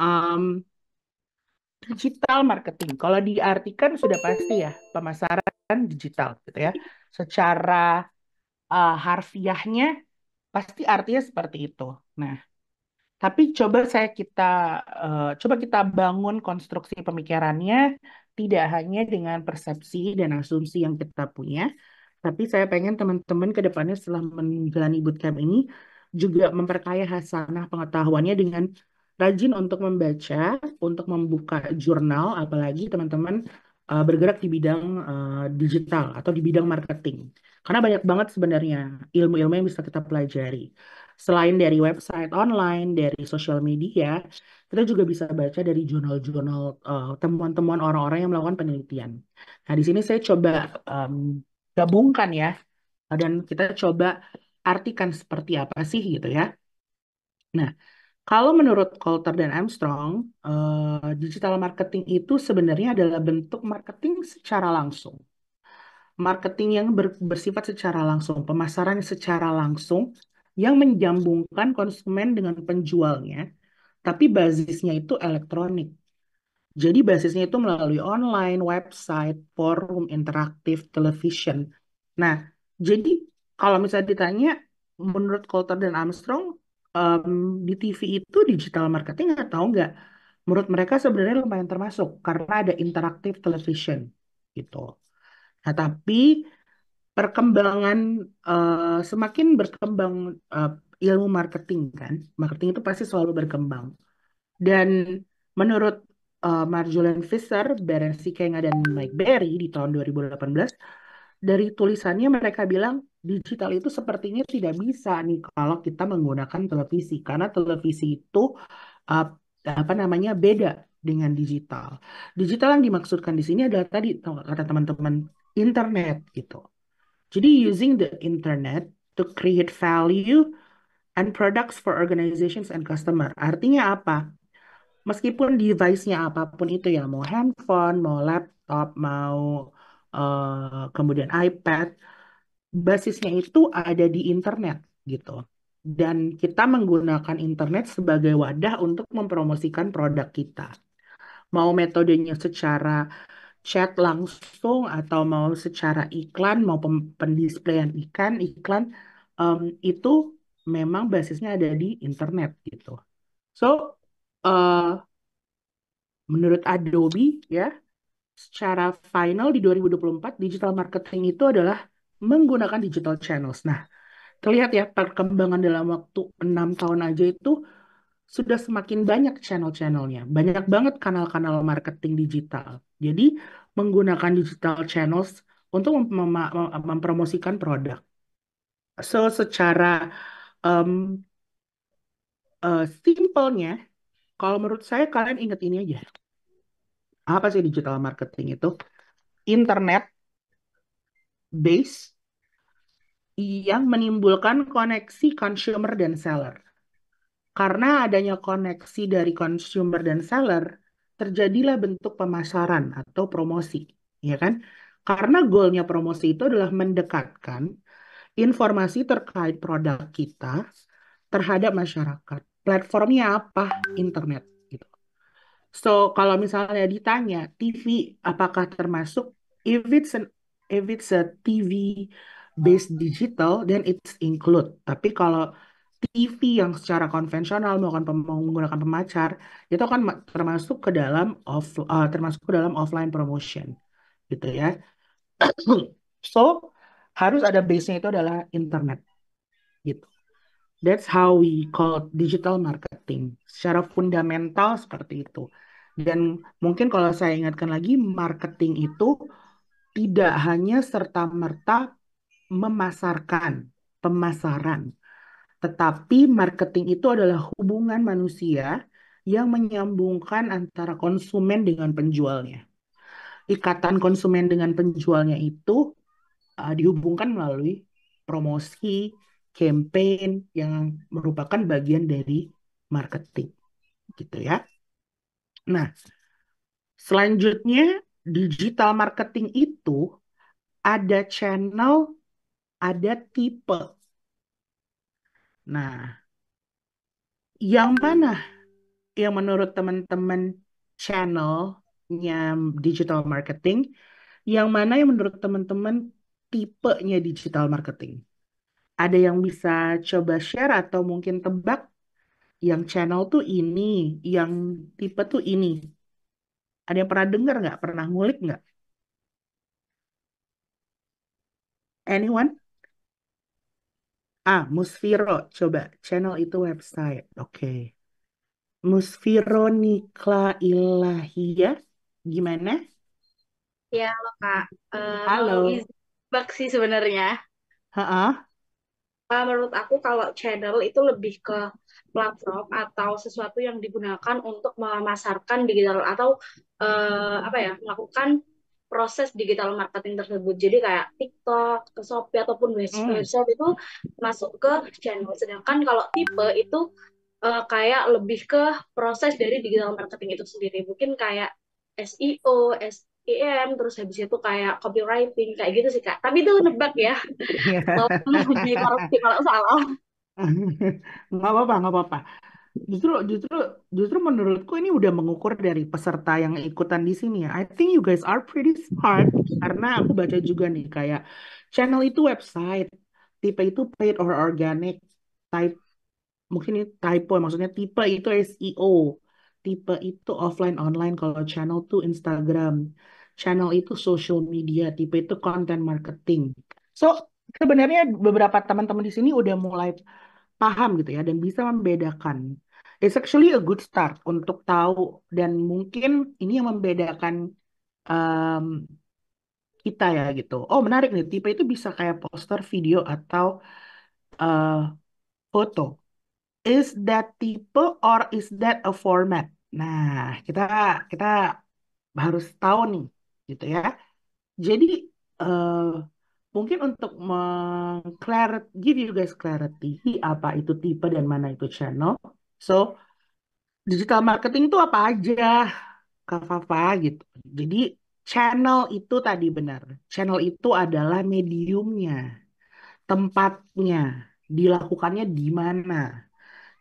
Em, digital marketing. Kalau diartikan sudah pasti ya pemasaran digital gitu ya. Secara harfiahnya pasti artinya seperti itu. Nah, tapi coba kita bangun konstruksi pemikirannya tidak hanya dengan persepsi dan asumsi yang kita punya, tapi saya pengen teman-teman ke depannya setelah menjalani bootcamp ini juga memperkaya hasanah pengetahuannya dengan rajin untuk membaca, untuk membuka jurnal, apalagi teman-teman bergerak di bidang digital atau di bidang marketing. Karena banyak banget sebenarnya ilmu-ilmu yang bisa kita pelajari. Selain dari website online, dari sosial media, kita juga bisa baca dari jurnal-jurnal temuan-temuan orang-orang yang melakukan penelitian. Nah, di sini saya coba em, gabungkan ya, dan kita coba artikan seperti apa sih gitu ya. Nah, kalau menurut Coulter dan Armstrong, digital marketing itu sebenarnya adalah bentuk marketing secara langsung. Marketing yang bersifat secara langsung, pemasaran secara langsung yang menjambungkan konsumen dengan penjualnya, tapi basisnya itu elektronik. Jadi basisnya itu melalui online, website, forum, interaktif, television. Nah, jadi kalau misalnya ditanya, menurut Coulter dan Armstrong, em, di TV itu digital marketing atau enggak? Menurut mereka sebenarnya lumayan termasuk karena ada interaktif television gitu. Nah, tapi perkembangan semakin berkembang eh, ilmu marketing kan, marketing itu pasti selalu berkembang. Dan menurut Marjolaine Fisher, Beren Sikenga, dan Mike Berry di tahun 2018, dari tulisannya mereka bilang digital itu sepertinya tidak bisa nih kalau kita menggunakan televisi, karena televisi itu uh, apa namanya beda dengan digital. Digital yang dimaksudkan di sini adalah tadi kata teman-teman internet gitu. Jadi using the internet to create value and products for organizations and customer. Artinya apa? Meskipun device-nya apapun itu ya, mau handphone, mau laptop, mau kemudian iPad, basisnya itu ada di internet gitu. Dan kita menggunakan internet sebagai wadah untuk mempromosikan produk kita. Mau metodenya secara chat langsung atau mau secara iklan, mau pendisplayan iklan, itu memang basisnya ada di internet gitu. So, eh, menurut Adobe ya, secara final di 2024 digital marketing itu adalah menggunakan digital channels. Nah, terlihat ya perkembangan dalam waktu 6 tahun aja itu sudah semakin banyak channel-channelnya. Banyak banget kanal-kanal marketing digital. Jadi menggunakan digital channels untuk mempromosikan produk. So secara um, simpelnya, kalau menurut saya kalian ingat ini aja. Apa sih digital marketing itu? Internet base yang menimbulkan koneksi consumer dan seller. Karena adanya koneksi dari consumer dan seller, terjadilah bentuk pemasaran atau promosi, ya kan? Karena goalnya promosi itu adalah mendekatkan informasi terkait produk kita terhadap masyarakat. Platformnya apa? Internet, gitu. So, kalau misalnya ditanya TV apakah termasuk, if it's an if it's a TV based digital, then it's include. Tapi kalau TV yang secara konvensional menggunakan pemacar itu kan termasuk ke dalam termasuk ke dalam offline promotion gitu ya. So, harus ada base-nya itu adalah internet gitu. That's how we call digital marketing. Secara fundamental seperti itu. Dan mungkin kalau saya ingatkan lagi, marketing itu tidak hanya serta-merta memasarkan, pemasaran. Tetapi marketing itu adalah hubungan manusia yang menyambungkan antara konsumen dengan penjualnya. Ikatan konsumen dengan penjualnya itu dihubungkan melalui promosi, campaign yang merupakan bagian dari marketing, gitu ya. Nah, selanjutnya digital marketing itu ada channel, ada tipe. Nah, yang mana yang menurut teman-teman channelnya digital marketing, yang mana yang menurut teman-teman tipenya digital marketing? Ada yang bisa coba share atau mungkin tebak yang channel tuh ini, yang tipe tuh ini. Ada yang pernah dengar nggak? Pernah ngulik nggak? Anyone? Ah, Musfiro. Coba. Channel itu website. Oke. Musfiro Nikla Ilahia. Gimana? Ya, loh Kak. Mau Halo. izin bak sih sebenarnya. Ha. Menurut aku kalau channel itu lebih ke platform atau sesuatu yang digunakan untuk memasarkan digital atau apa ya, melakukan proses digital marketing tersebut. Jadi kayak TikTok, ke Shopee ataupun Hmm. website itu masuk ke channel. Sedangkan kalau tipe itu kayak lebih ke proses dari digital marketing itu sendiri. Mungkin kayak SEO, SEM, terus habis itu kayak copywriting, kayak gitu sih Kak. Tapi itu nebak ya. Tolong dikoreksi kalau salah. Nggak apa-apa, nggak apa-apa. Justru, justru, justru menurutku ini udah mengukur dari peserta yang ikutan di sini ya. I think you guys are pretty smart. Karena aku baca juga nih kayak channel itu website, tipe itu paid or organic, type mungkin ini typo maksudnya tipe itu SEO, tipe itu offline online, kalau channel tuh Instagram, channel itu social media, tipe itu content marketing. So sebenarnya beberapa teman-teman di sini udah mulai paham gitu ya dan bisa membedakan. It's actually a good start untuk tahu, dan mungkin ini yang membedakan um, kita ya gitu. Oh menarik nih, tipe itu bisa kayak poster, video atau uh, foto. Is that tipe or is that a format? Nah, kita kita harus tahu nih, gitu ya. Jadi eh mungkin untuk give you guys clarity apa itu tipe dan mana itu channel. So, digital marketing itu apa aja, Kak Fafa gitu. Jadi channel itu tadi benar. Channel itu adalah mediumnya, tempatnya, dilakukannya di mana.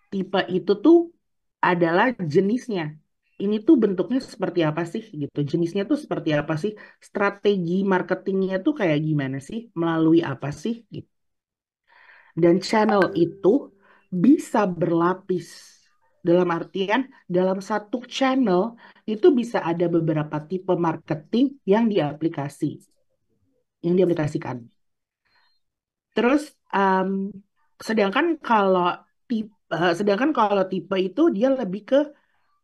Tipe itu tuh adalah jenisnya. Ini tuh bentuknya seperti apa sih gitu. Jenisnya tuh seperti apa sih? Strategi marketingnya tuh kayak gimana sih? Melalui apa sih? Gitu. Dan channel itu bisa berlapis. Dalam artian, dalam satu channel itu bisa ada beberapa tipe marketing yang diaplikasikan. Terus, um, sedangkan kalau tipe itu dia lebih ke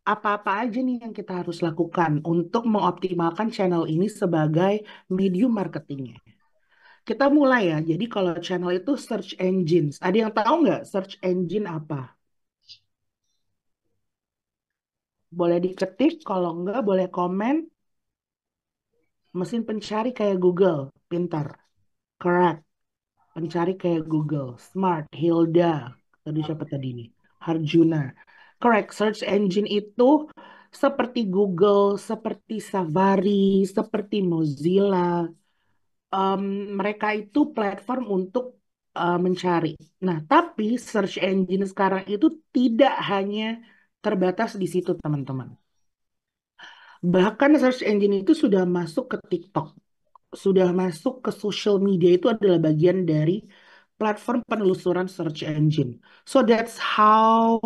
apa-apa aja nih yang kita harus lakukan untuk mengoptimalkan channel ini sebagai medium marketingnya. Kita mulai ya. Jadi kalau channel itu search engines. Ada yang tahu nggak search engine apa? Boleh diketik, kalau nggak boleh komen. Mesin pencari kayak Google, pintar. Correct. Pencari kayak Google. Smart, Hilda. Tadi siapa tadi nih? Harjuna. Correct. Search engine itu seperti Google, seperti Safari, seperti Mozilla. Em, Mereka itu platform untuk mencari. Nah, tapi search engine sekarang itu tidak hanya terbatas di situ, teman-teman. Bahkan search engine itu sudah masuk ke TikTok, sudah masuk ke social media, itu adalah bagian dari platform penelusuran search engine. So that's how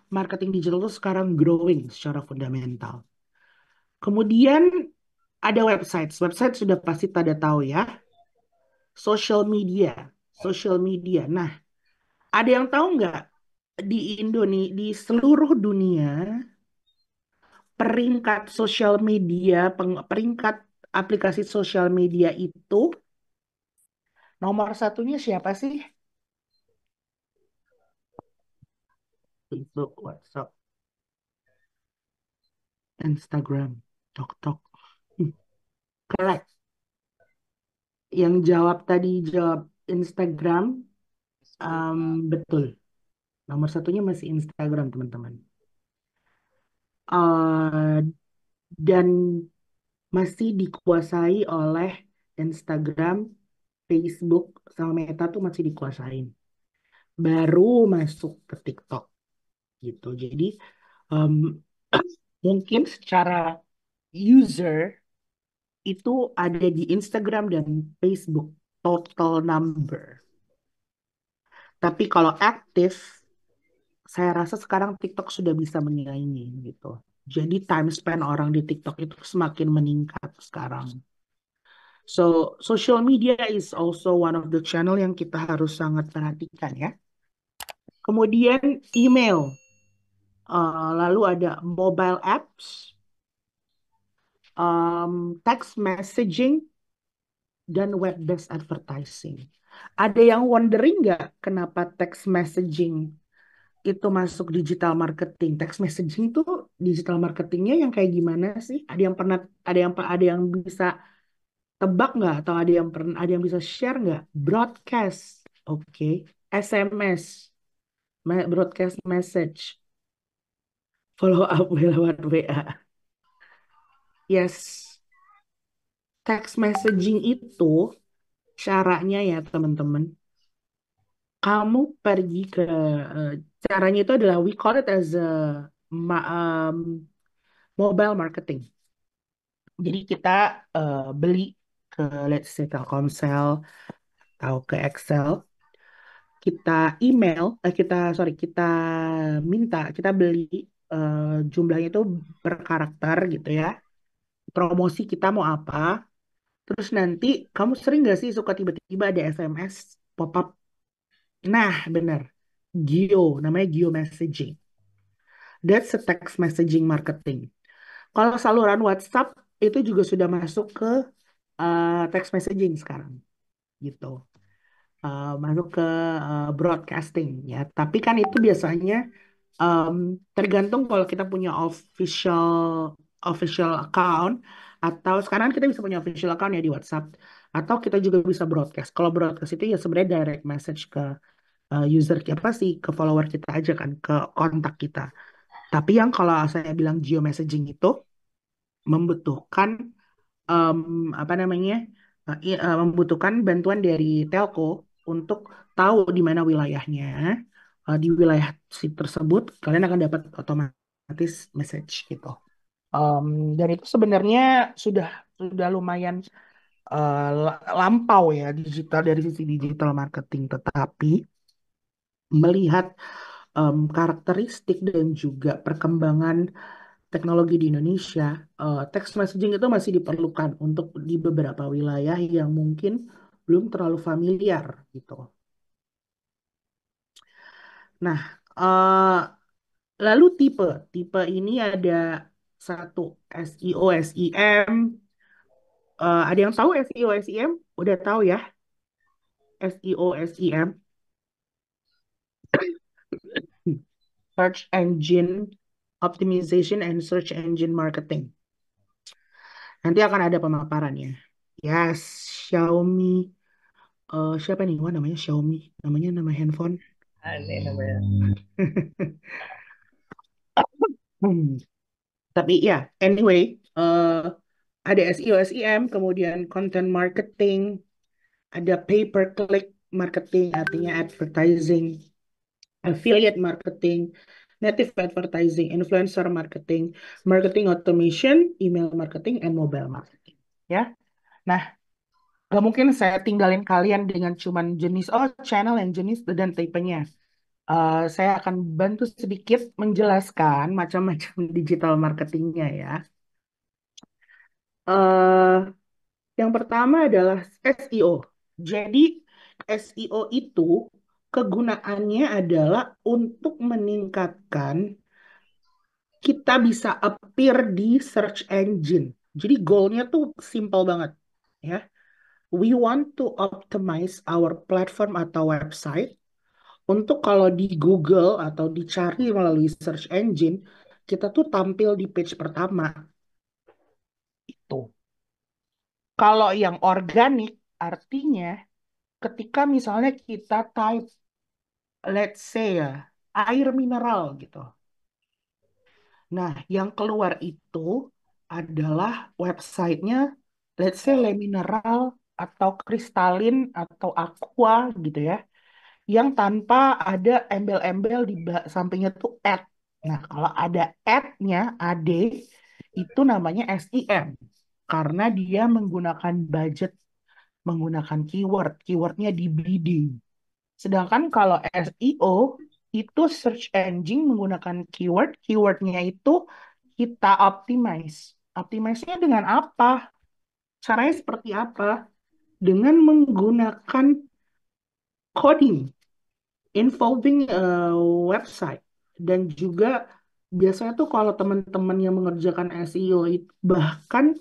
marketing digital itu sekarang growing secara fundamental. Kemudian ada website. Website sudah pasti pada tahu ya. Social media, social media. Nah, ada yang tahu nggak di Indonesia, di seluruh dunia, peringkat sosial media, peringkat aplikasi sosial media itu nomor satunya siapa sih? Facebook, WhatsApp, Instagram, TikTok. Correct. Yang jawab tadi jawab Instagram, betul. Nomor satunya masih Instagram, teman-teman. Eh, dan masih dikuasai oleh Instagram, Facebook, sama Meta tuh masih dikuasain. Baru masuk ke TikTok gitu. Jadi Em, mungkin secara user itu ada di Instagram dan Facebook total number. Tapi kalau aktif, saya rasa sekarang TikTok sudah bisa menyaingi gitu. Jadi time spend orang di TikTok itu semakin meningkat sekarang. So, social media is also one of the channel yang kita harus sangat perhatikan ya. Kemudian email. Lalu ada mobile apps, text messaging, dan web-based advertising. Ada yang wondering nggak kenapa text messaging itu masuk digital marketing? Text messaging itu digital marketingnya yang kayak gimana sih? Ada yang bisa tebak nggak? Atau ada yang bisa share nggak? Broadcast, oke. SMS, broadcast message, follow up lewat WA. Yes, text messaging itu caranya ya teman-teman. Kamu pergi ke eh, caranya itu adalah we call it as a ma- um, mobile marketing. Jadi kita beli ke let's say Telkomsel atau ke Excel, kita kita minta, kita beli eh, jumlahnya itu per karakter gitu ya. Promosi kita mau apa? Terus nanti kamu sering gak sih suka tiba-tiba ada SMS pop up. Nah, bener. Namanya geo messaging. That's a text messaging marketing. Kalau saluran WhatsApp itu juga sudah masuk ke text messaging sekarang, gitu. Masuk ke broadcasting ya. Tapi kan itu biasanya em, tergantung kalau kita punya official official account atau sekarang kita bisa punya official account ya di WhatsApp atau kita juga bisa broadcast. Kalau broadcast itu ya sebenarnya direct message ke user apa sih ke follower kita aja kan ke kontak kita. Tapi yang kalau saya bilang geo messaging itu membutuhkan em, apa namanya membutuhkan bantuan dari telco untuk tahu di mana wilayahnya. Di wilayah si tersebut kalian akan dapat otomatis message gitu. Em, dan itu sebenarnya sudah sudah lumayan lampau ya digital dari sisi digital marketing, tetapi melihat karakteristik dan juga perkembangan teknologi di Indonesia, text messaging itu masih diperlukan untuk di beberapa wilayah yang mungkin belum terlalu familiar gitu. Nah, lalu tipe ini ada satu SEO, SEM. Ada yang tahu SEO, SEM? Udah tahu ya SEO, SEM, Search Engine Optimization and Search Engine Marketing. Nanti akan ada pemaparannya. Yes, Xiaomi. Siapa nih? Wah, namanya Xiaomi. Namanya nama handphone. Aneh namanya. Hmm. Tapi ya, anyway, ada SEO, SEM, kemudian content marketing, ada pay per click marketing, artinya advertising, affiliate marketing, native advertising, influencer marketing, marketing automation, email marketing, and mobile marketing. Ya, nah, gak mungkin saya tinggalin kalian dengan cuman jenis channel and jenis dan tipenya. Saya akan bantu sedikit menjelaskan macam-macam digital marketingnya ya. eh yang pertama adalah SEO. Jadi SEO itu kegunaannya adalah untuk meningkatkan kita bisa appear di search engine. Jadi goalnya tuh simple banget ya. We want to optimize our platform atau website untuk kalau di Google atau dicari melalui search engine, kita tuh tampil di page pertama itu. Kalau yang organik artinya ketika misalnya kita type let's say ya air mineral gitu. Nah, yang keluar itu adalah websitenya let's say Le Mineral atau kristalin atau aqua gitu ya. Yang tanpa ada embel-embel di sampingnya tuh add Nah, kalau ada ad-nya, AD, itu namanya SEM. Karena dia menggunakan budget, menggunakan keyword. Keywordnya di bidding. Sedangkan kalau SEO, itu search engine menggunakan keyword. Keywordnya itu kita optimize. Optimize-nya dengan apa? Caranya seperti apa? Dengan menggunakan coding involving website dan juga biasanya tuh kalau teman-teman yang mengerjakan SEO itu bahkan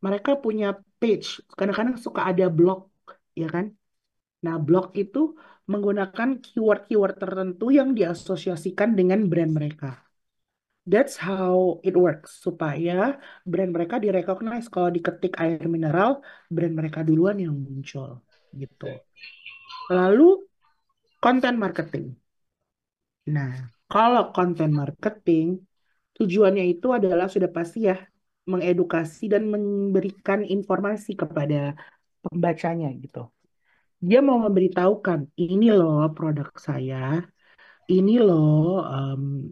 mereka punya page, kadang-kadang suka ada blog, ya kan? Nah, blog itu menggunakan keyword-keyword tertentu yang diasosiasikan dengan brand mereka. That's how it works supaya brand mereka direcognize kalau diketik air mineral, brand mereka duluan yang muncul gitu. Lalu content marketing. Nah, kalau konten marketing, tujuannya itu adalah sudah pasti ya, mengedukasi dan memberikan informasi kepada pembacanya gitu. Dia mau memberitahukan, ini loh produk saya, ini loh em,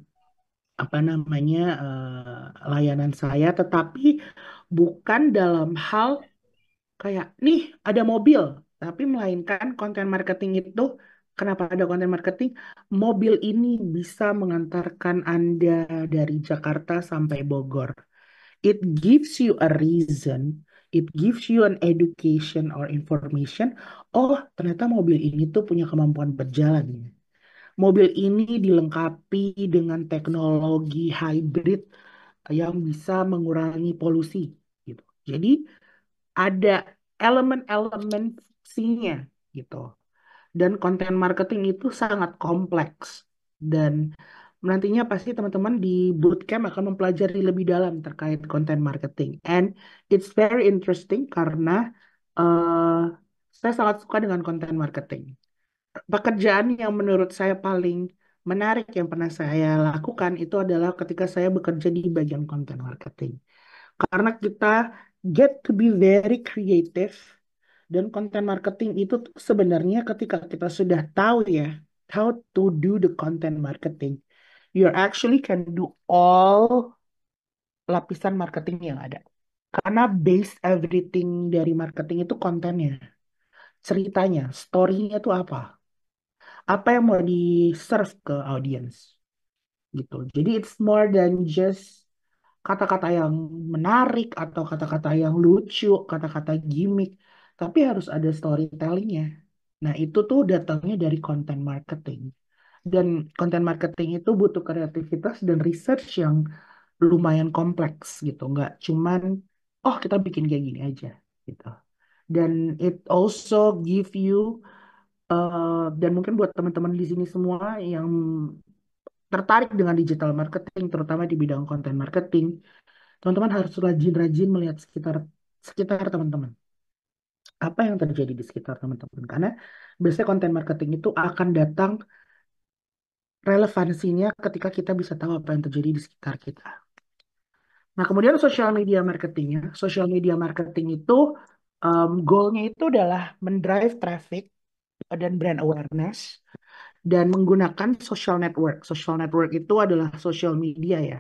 apa namanya layanan saya, tetapi bukan dalam hal kayak nih ada mobil, tapi melainkan konten marketing itu kenapa ada konten marketing? Mobil ini bisa mengantarkan Anda dari Jakarta sampai Bogor. It gives you a reason, it gives you an education or information. Oh, ternyata mobil ini tuh punya kemampuan berjalan ya. Mobil ini dilengkapi dengan teknologi hybrid yang bisa mengurangi polusi gitu. Jadi ada elemen-elemen fungsinya gitu. Dan konten marketing itu sangat kompleks. Dan nantinya pasti teman-teman di bootcamp akan mempelajari lebih dalam terkait konten marketing. And it's very interesting karena eh, saya sangat suka dengan konten marketing. Pekerjaan yang menurut saya paling menarik yang pernah saya lakukan itu adalah ketika saya bekerja di bagian konten marketing. Karena kita get to be very creative dan konten marketing itu tuh sebenarnya ketika kita sudah tahu ya how to do the content marketing, you actually can do all lapisan marketing yang ada. Karena base everything dari marketing itu kontennya, ceritanya, story-nya itu apa? Apa yang mau di-serve ke audience gitu. Jadi it's more than just kata-kata yang menarik atau kata-kata yang lucu, kata-kata gimmick, tapi harus ada storytellingnya. Nah, itu tuh datangnya dari content marketing. Dan content marketing itu butuh kreativitas dan research yang lumayan kompleks gitu. Nggak cuman, oh kita bikin kayak gini aja gitu. Dan it also give you, dan mungkin buat teman-teman di sini semua yang tertarik dengan digital marketing, terutama di bidang content marketing, teman-teman harus rajin-rajin melihat sekitar sekitar teman-teman. Apa yang terjadi di sekitar teman-teman? Karena biasanya konten marketing itu akan datang relevansinya ketika kita bisa tahu apa yang terjadi di sekitar kita. Nah, kemudian social media marketingnya. Social media marketing itu goalnya itu adalah mendrive traffic dan brand awareness dan menggunakan social network. Social network itu adalah social media ya.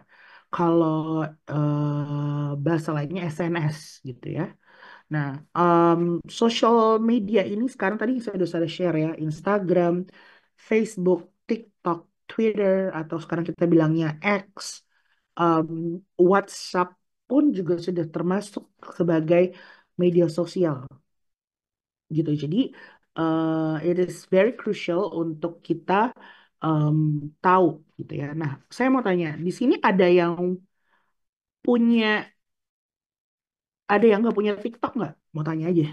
Kalau bahasa lainnya SNS gitu ya. Nah, social media ini sekarang tadi saya sudah share ya, Instagram, Facebook, TikTok, Twitter, atau sekarang kita bilangnya X, um, WhatsApp pun juga sudah termasuk sebagai media sosial gitu. Jadi, it is very crucial untuk kita um, tahu gitu ya. Nah, saya mau tanya, di sini punya, ada yang nggak punya TikTok nggak? Mau tanya aja.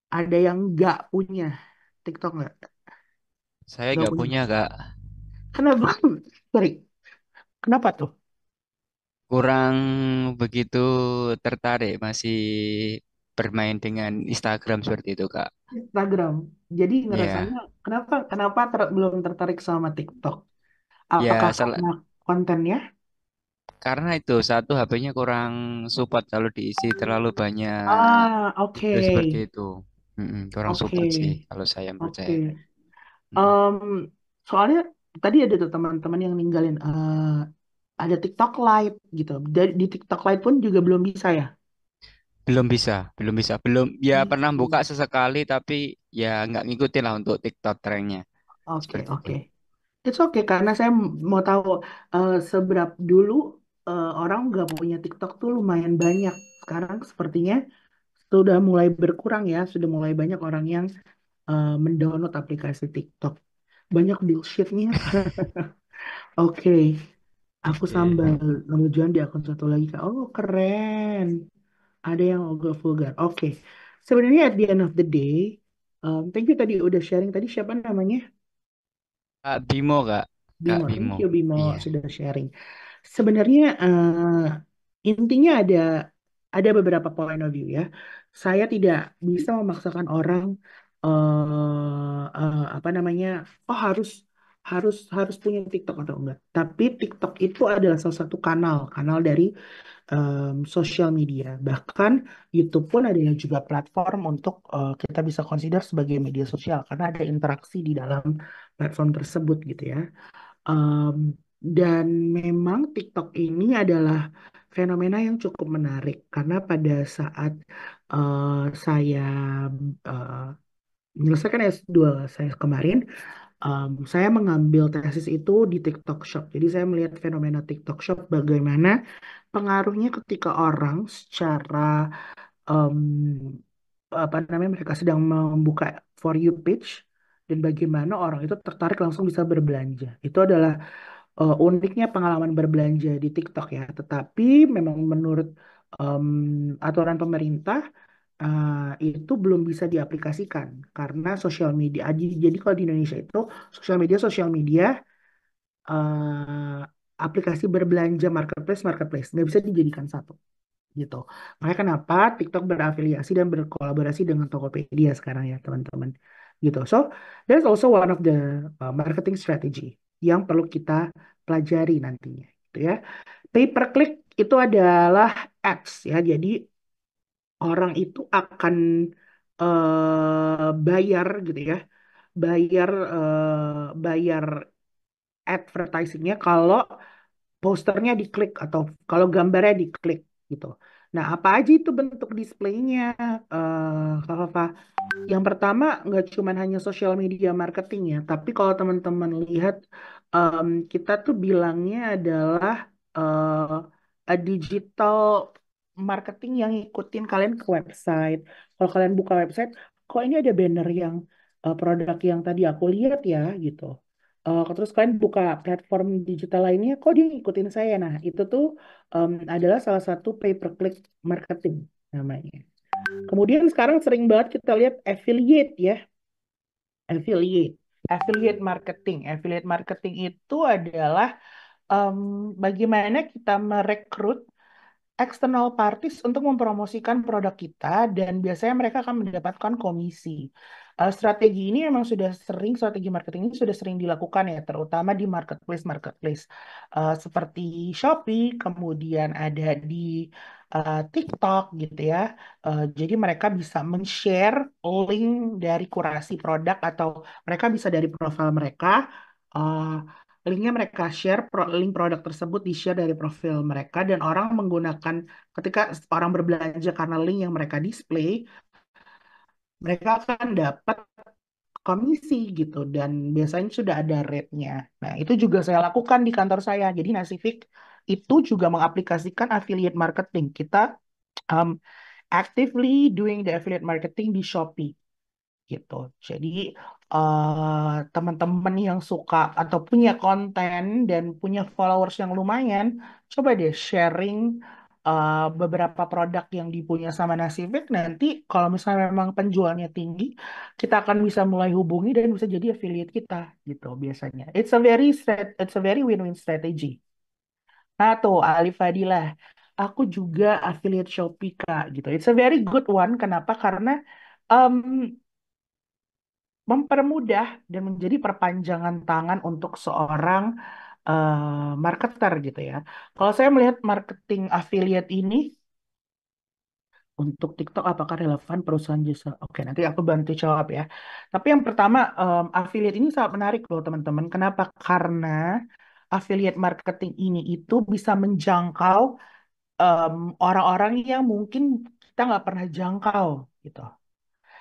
Ada yang nggak punya TikTok nggak? Saya Nggak nggak punya. punya, Kak. Kenapa? Sorry. Kenapa tuh? Kurang begitu tertarik, masih bermain dengan Instagram seperti itu, Kak. Instagram. Jadi ngerasanya Ya, kenapa belum tertarik sama TikTok? ya Apakah karena kontennya? karena itu satu HP-nya kurang support kalau diisi terlalu banyak Ah, oke. video seperti itu. Kurang Oke. support sih kalau saya percaya. Oke. Mm-mm. Soalnya tadi ada tuh teman-teman yang ninggalin ada TikTok Lite gitu. Di TikTok Lite pun juga belum bisa ya. Belum bisa, belum ya pernah buka Hmm. sesekali tapi ya nggak ngikutin lah untuk TikTok trennya Oke, seperti itu. oke. It's okay karena saya mau tahu seberapa dulu orang nggak punya TikTok tuh lumayan banyak. Sekarang sepertinya sudah mulai berkurang ya, sudah mulai banyak orang yang mendownload aplikasi TikTok. Banyak deal shift-nya. Oke, aku sambal Oke. ngejuan di akun satu lagi. Kak. Oh, keren. Ada yang agak vulgar. Oke. Sebenarnya at the end of the day, thank you tadi udah sharing. Tadi siapa namanya? Kak Bimo Kak, Kak Bimo. Thank Bimo. you Bimo Iya. sudah sharing. Sebenarnya intinya ada beberapa point of view ya. Saya tidak bisa memaksakan orang apa namanya, oh harus harus harus punya TikTok atau enggak. Tapi TikTok itu adalah salah satu kanal dari sosial media. Bahkan YouTube pun ada juga platform untuk kita bisa consider sebagai media sosial karena ada interaksi di dalam platform tersebut gitu ya. Um, dan memang TikTok ini adalah fenomena yang cukup menarik karena pada saat saya uh, menyelesaikan S2 saya kemarin, saya mengambil tesis itu di TikTok Shop. Jadi saya melihat fenomena TikTok Shop bagaimana pengaruhnya ketika orang secara em, apa namanya mereka sedang membuka for you page dan bagaimana orang itu tertarik langsung bisa berbelanja. Itu adalah uniknya pengalaman berbelanja di TikTok ya. Tetapi memang menurut aturan pemerintah itu belum bisa diaplikasikan karena sosial media. Jadi kalau di Indonesia itu sosial media aplikasi berbelanja marketplace nggak bisa dijadikan satu gitu. Makanya kenapa TikTok berafiliasi dan berkolaborasi dengan Tokopedia sekarang ya teman-teman. Gitu. So that's also one of the marketing strategy yang perlu kita pelajari nantinya. Gitu ya. Pay per click itu adalah ads ya. Jadi orang itu akan bayar gitu ya. Bayar advertisingnya kalau posternya diklik atau kalau gambarnya diklik gitu. Nah, apa aja itu bentuk displaynya, Kak Fafa? Yang pertama nggak cuma hanya sosial media marketing ya, tapi kalau teman-teman lihat kita tuh bilangnya adalah a digital marketing yang ngikutin kalian ke website. Kalau kalian buka website, kok ini ada banner yang produk yang tadi aku lihat ya gitu. Terus kalian buka platform digital lainnya, kok dia ngikutin saya? Nah, itu tuh adalah salah satu pay per click marketing namanya. Kemudian sekarang sering banget kita lihat affiliate ya, affiliate. Affiliate marketing itu adalah em, bagaimana kita merekrut external parties untuk mempromosikan produk kita dan biasanya mereka akan mendapatkan komisi. Strategi ini memang sudah sering, strategi marketing ini sudah sering dilakukan ya, terutama di marketplace seperti Shopee, kemudian ada di TikTok gitu ya. Jadi mereka bisa men-share link dari kurasi produk atau mereka bisa dari profil mereka. eh, Linknya mereka share, link produk tersebut di-share dari profil mereka dan orang menggunakan ketika orang berbelanja karena link yang mereka display, mereka akan dapat komisi gitu dan biasanya sudah ada rate-nya. Nah, itu juga saya lakukan di kantor saya. Jadi Nasifik itu juga mengaplikasikan affiliate marketing. Kita um, actively doing the affiliate marketing di Shopee gitu. Jadi teman-teman yang suka atau punya konten dan punya followers yang lumayan, coba deh sharing beberapa produk yang dipunya sama Nasifik. Nanti kalau misalnya memang penjualnya tinggi, kita akan bisa mulai hubungi dan bisa jadi affiliate kita gitu biasanya. It's a very win-win strategy. Nah tuh Alif Fadilah, aku juga affiliate Shopee Kak gitu. It's a very good one. Kenapa? Karena um, mempermudah dan menjadi perpanjangan tangan untuk seorang marketer gitu ya. Kalau saya melihat marketing affiliate ini untuk TikTok apakah relevan perusahaan jasa? Oke, nanti aku bantu jawab ya. Tapi yang pertama, affiliate ini sangat menarik loh teman-teman. Kenapa? Karena affiliate marketing ini itu bisa menjangkau em, orang-orang yang mungkin kita nggak pernah jangkau gitu.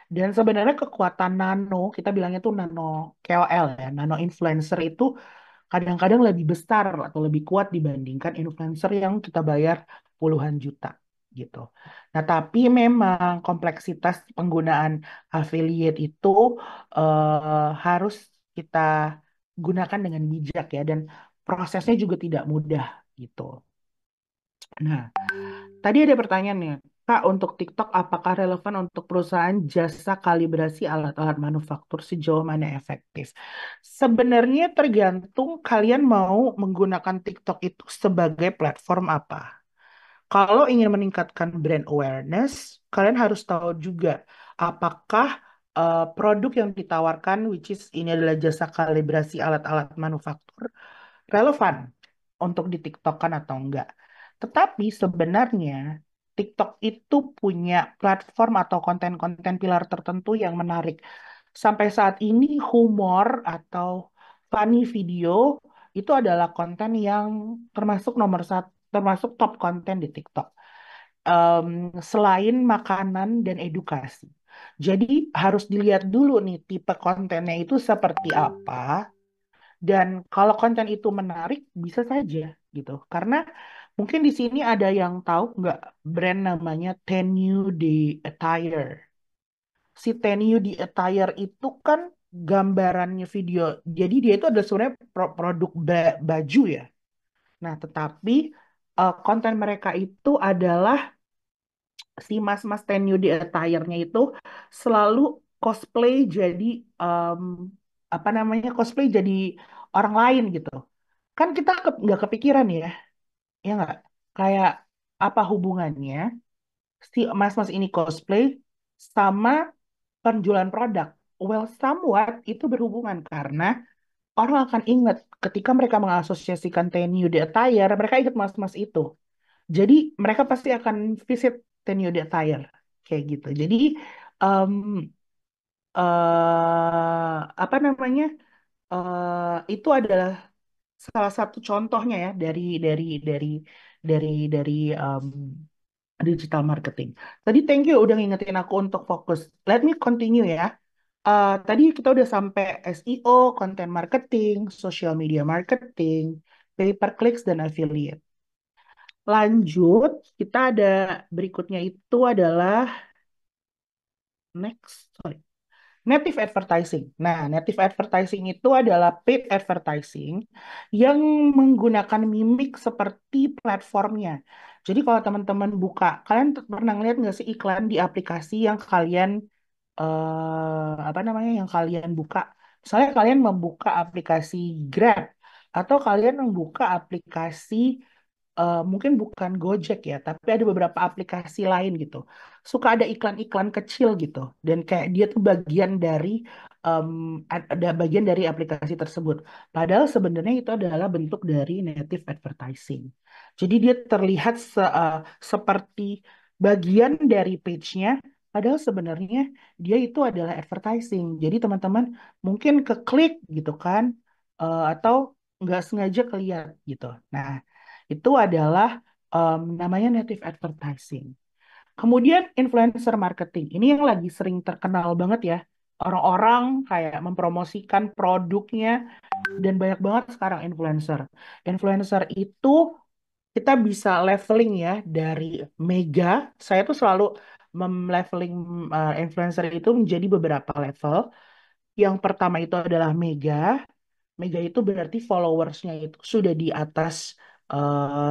Dan sebenarnya kekuatan nano, kita bilangnya tuh nano KOL ya, nano influencer itu kadang-kadang lebih besar atau lebih kuat dibandingkan influencer yang kita bayar puluhan juta gitu. Nah, tapi memang kompleksitas penggunaan affiliate itu harus kita gunakan dengan bijak ya, dan prosesnya juga tidak mudah gitu. Nah, tadi ada pertanyaan nih, Kak, untuk TikTok apakah relevan untuk perusahaan jasa kalibrasi alat-alat manufaktur, sejauh mana efektif? Sebenarnya tergantung kalian mau menggunakan TikTok itu sebagai platform apa. Kalau ingin meningkatkan brand awareness, kalian harus tahu juga apakah produk yang ditawarkan, which is ini adalah jasa kalibrasi alat-alat manufaktur, relevan untuk di TikTok-kan atau enggak. Tetapi sebenarnya TikTok itu punya platform atau konten-konten pilar tertentu yang menarik. Sampai saat ini humor atau funny video itu adalah konten yang termasuk nomor satu, termasuk top konten di TikTok. Selain makanan dan edukasi. Jadi harus dilihat dulu nih tipe kontennya itu seperti apa, dan kalau konten itu menarik, bisa saja gitu. Karena mungkin di sini ada yang tahu nggak brand namanya Tenue de Attire. Si Tenue de Attire itu kan gambarannya video. Jadi dia itu adalah sebenarnya produk baju ya. Nah, tetapi konten mereka itu adalah si mas-mas Tenue de Attire-nya itu selalu cosplay jadi em, apa namanya, cosplay jadi orang lain gitu. Kan kita nggak kepikiran ya nggak? Kayak apa hubungannya si mas-mas ini cosplay sama penjualan produk? Well, somewhat itu berhubungan karena orang akan ingat ketika mereka mengasosiasikan Tenyu di attire, mereka ingat mas-mas itu. Jadi mereka pasti akan visit Tenyu di attire kayak gitu. Jadi em, apa namanya? Itu adalah salah satu contohnya ya dari dari um, digital marketing. Tadi thank you udah ngingetin aku untuk fokus. Let me continue ya. Tadi kita udah sampai SEO, content marketing, social media marketing, pay per clicks dan affiliate. Lanjut, kita ada berikutnya itu adalah next. Sorry. Native advertising. Nah, native advertising itu adalah paid advertising yang menggunakan mimik seperti platformnya. Jadi kalau teman-teman buka, kalian pernah ngeliat nggak sih iklan di aplikasi yang kalian apa namanya, yang kalian buka? Misalnya kalian membuka aplikasi Grab atau kalian membuka aplikasi mungkin bukan Gojek ya, tapi ada beberapa aplikasi lain gitu. Suka ada iklan-iklan kecil gitu, dan kayak dia tuh bagian dari em, ada bagian dari aplikasi tersebut. Padahal sebenarnya itu adalah bentuk dari native advertising. Jadi dia terlihat seperti bagian dari page-nya, padahal sebenarnya dia itu adalah advertising. Jadi teman-teman mungkin keklik gitu kan, atau nggak sengaja kelihat gitu. Nah, itu adalah namanya native advertising. Kemudian influencer marketing. Ini yang lagi sering terkenal banget ya. Orang-orang kayak mempromosikan produknya dan banyak banget sekarang influencer. Influencer itu kita bisa leveling ya dari mega. Saya tuh selalu leveling influencer itu menjadi beberapa level. Yang pertama itu adalah mega. Mega itu berarti followersnya itu sudah di atas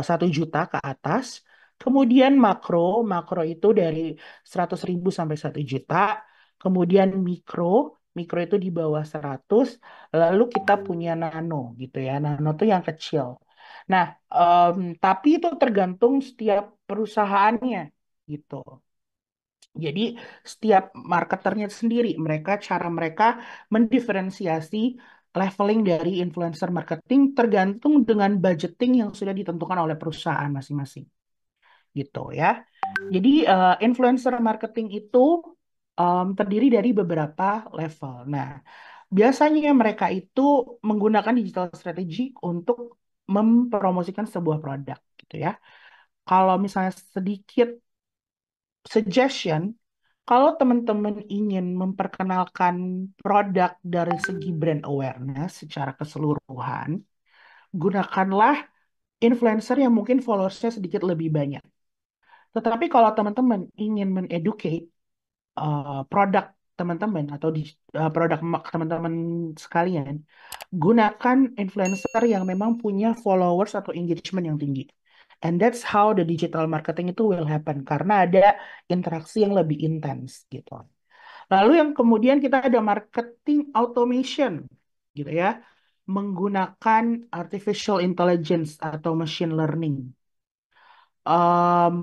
1 juta ke atas. Kemudian makro, makro itu dari 100.000 sampai 1 juta. Kemudian mikro, mikro itu di bawah 100. Lalu kita punya nano gitu ya. Nano itu yang kecil. Nah, tapi itu tergantung setiap perusahaannya gitu. Jadi setiap marketernya sendiri, cara mereka mendiferensiasi leveling dari influencer marketing tergantung dengan budgeting yang sudah ditentukan oleh perusahaan masing-masing. Gitu ya. Jadi influencer marketing itu terdiri dari beberapa level. Nah, biasanya mereka itu menggunakan digital strategy untuk mempromosikan sebuah produk gitu ya. Kalau misalnya sedikit suggestion, kalau teman-teman ingin memperkenalkan produk dari segi brand awareness secara keseluruhan, gunakanlah influencer yang mungkin followersnya sedikit lebih banyak. Tetapi kalau teman-teman ingin meneducate produk teman-teman atau produk teman-teman sekalian, gunakan influencer yang memang punya followers atau engagement yang tinggi. And that's how the digital marketing itu will happen karena ada interaksi yang lebih intens gitu. Lalu yang kemudian kita ada marketing automation gitu ya, menggunakan artificial intelligence atau machine learning. Em,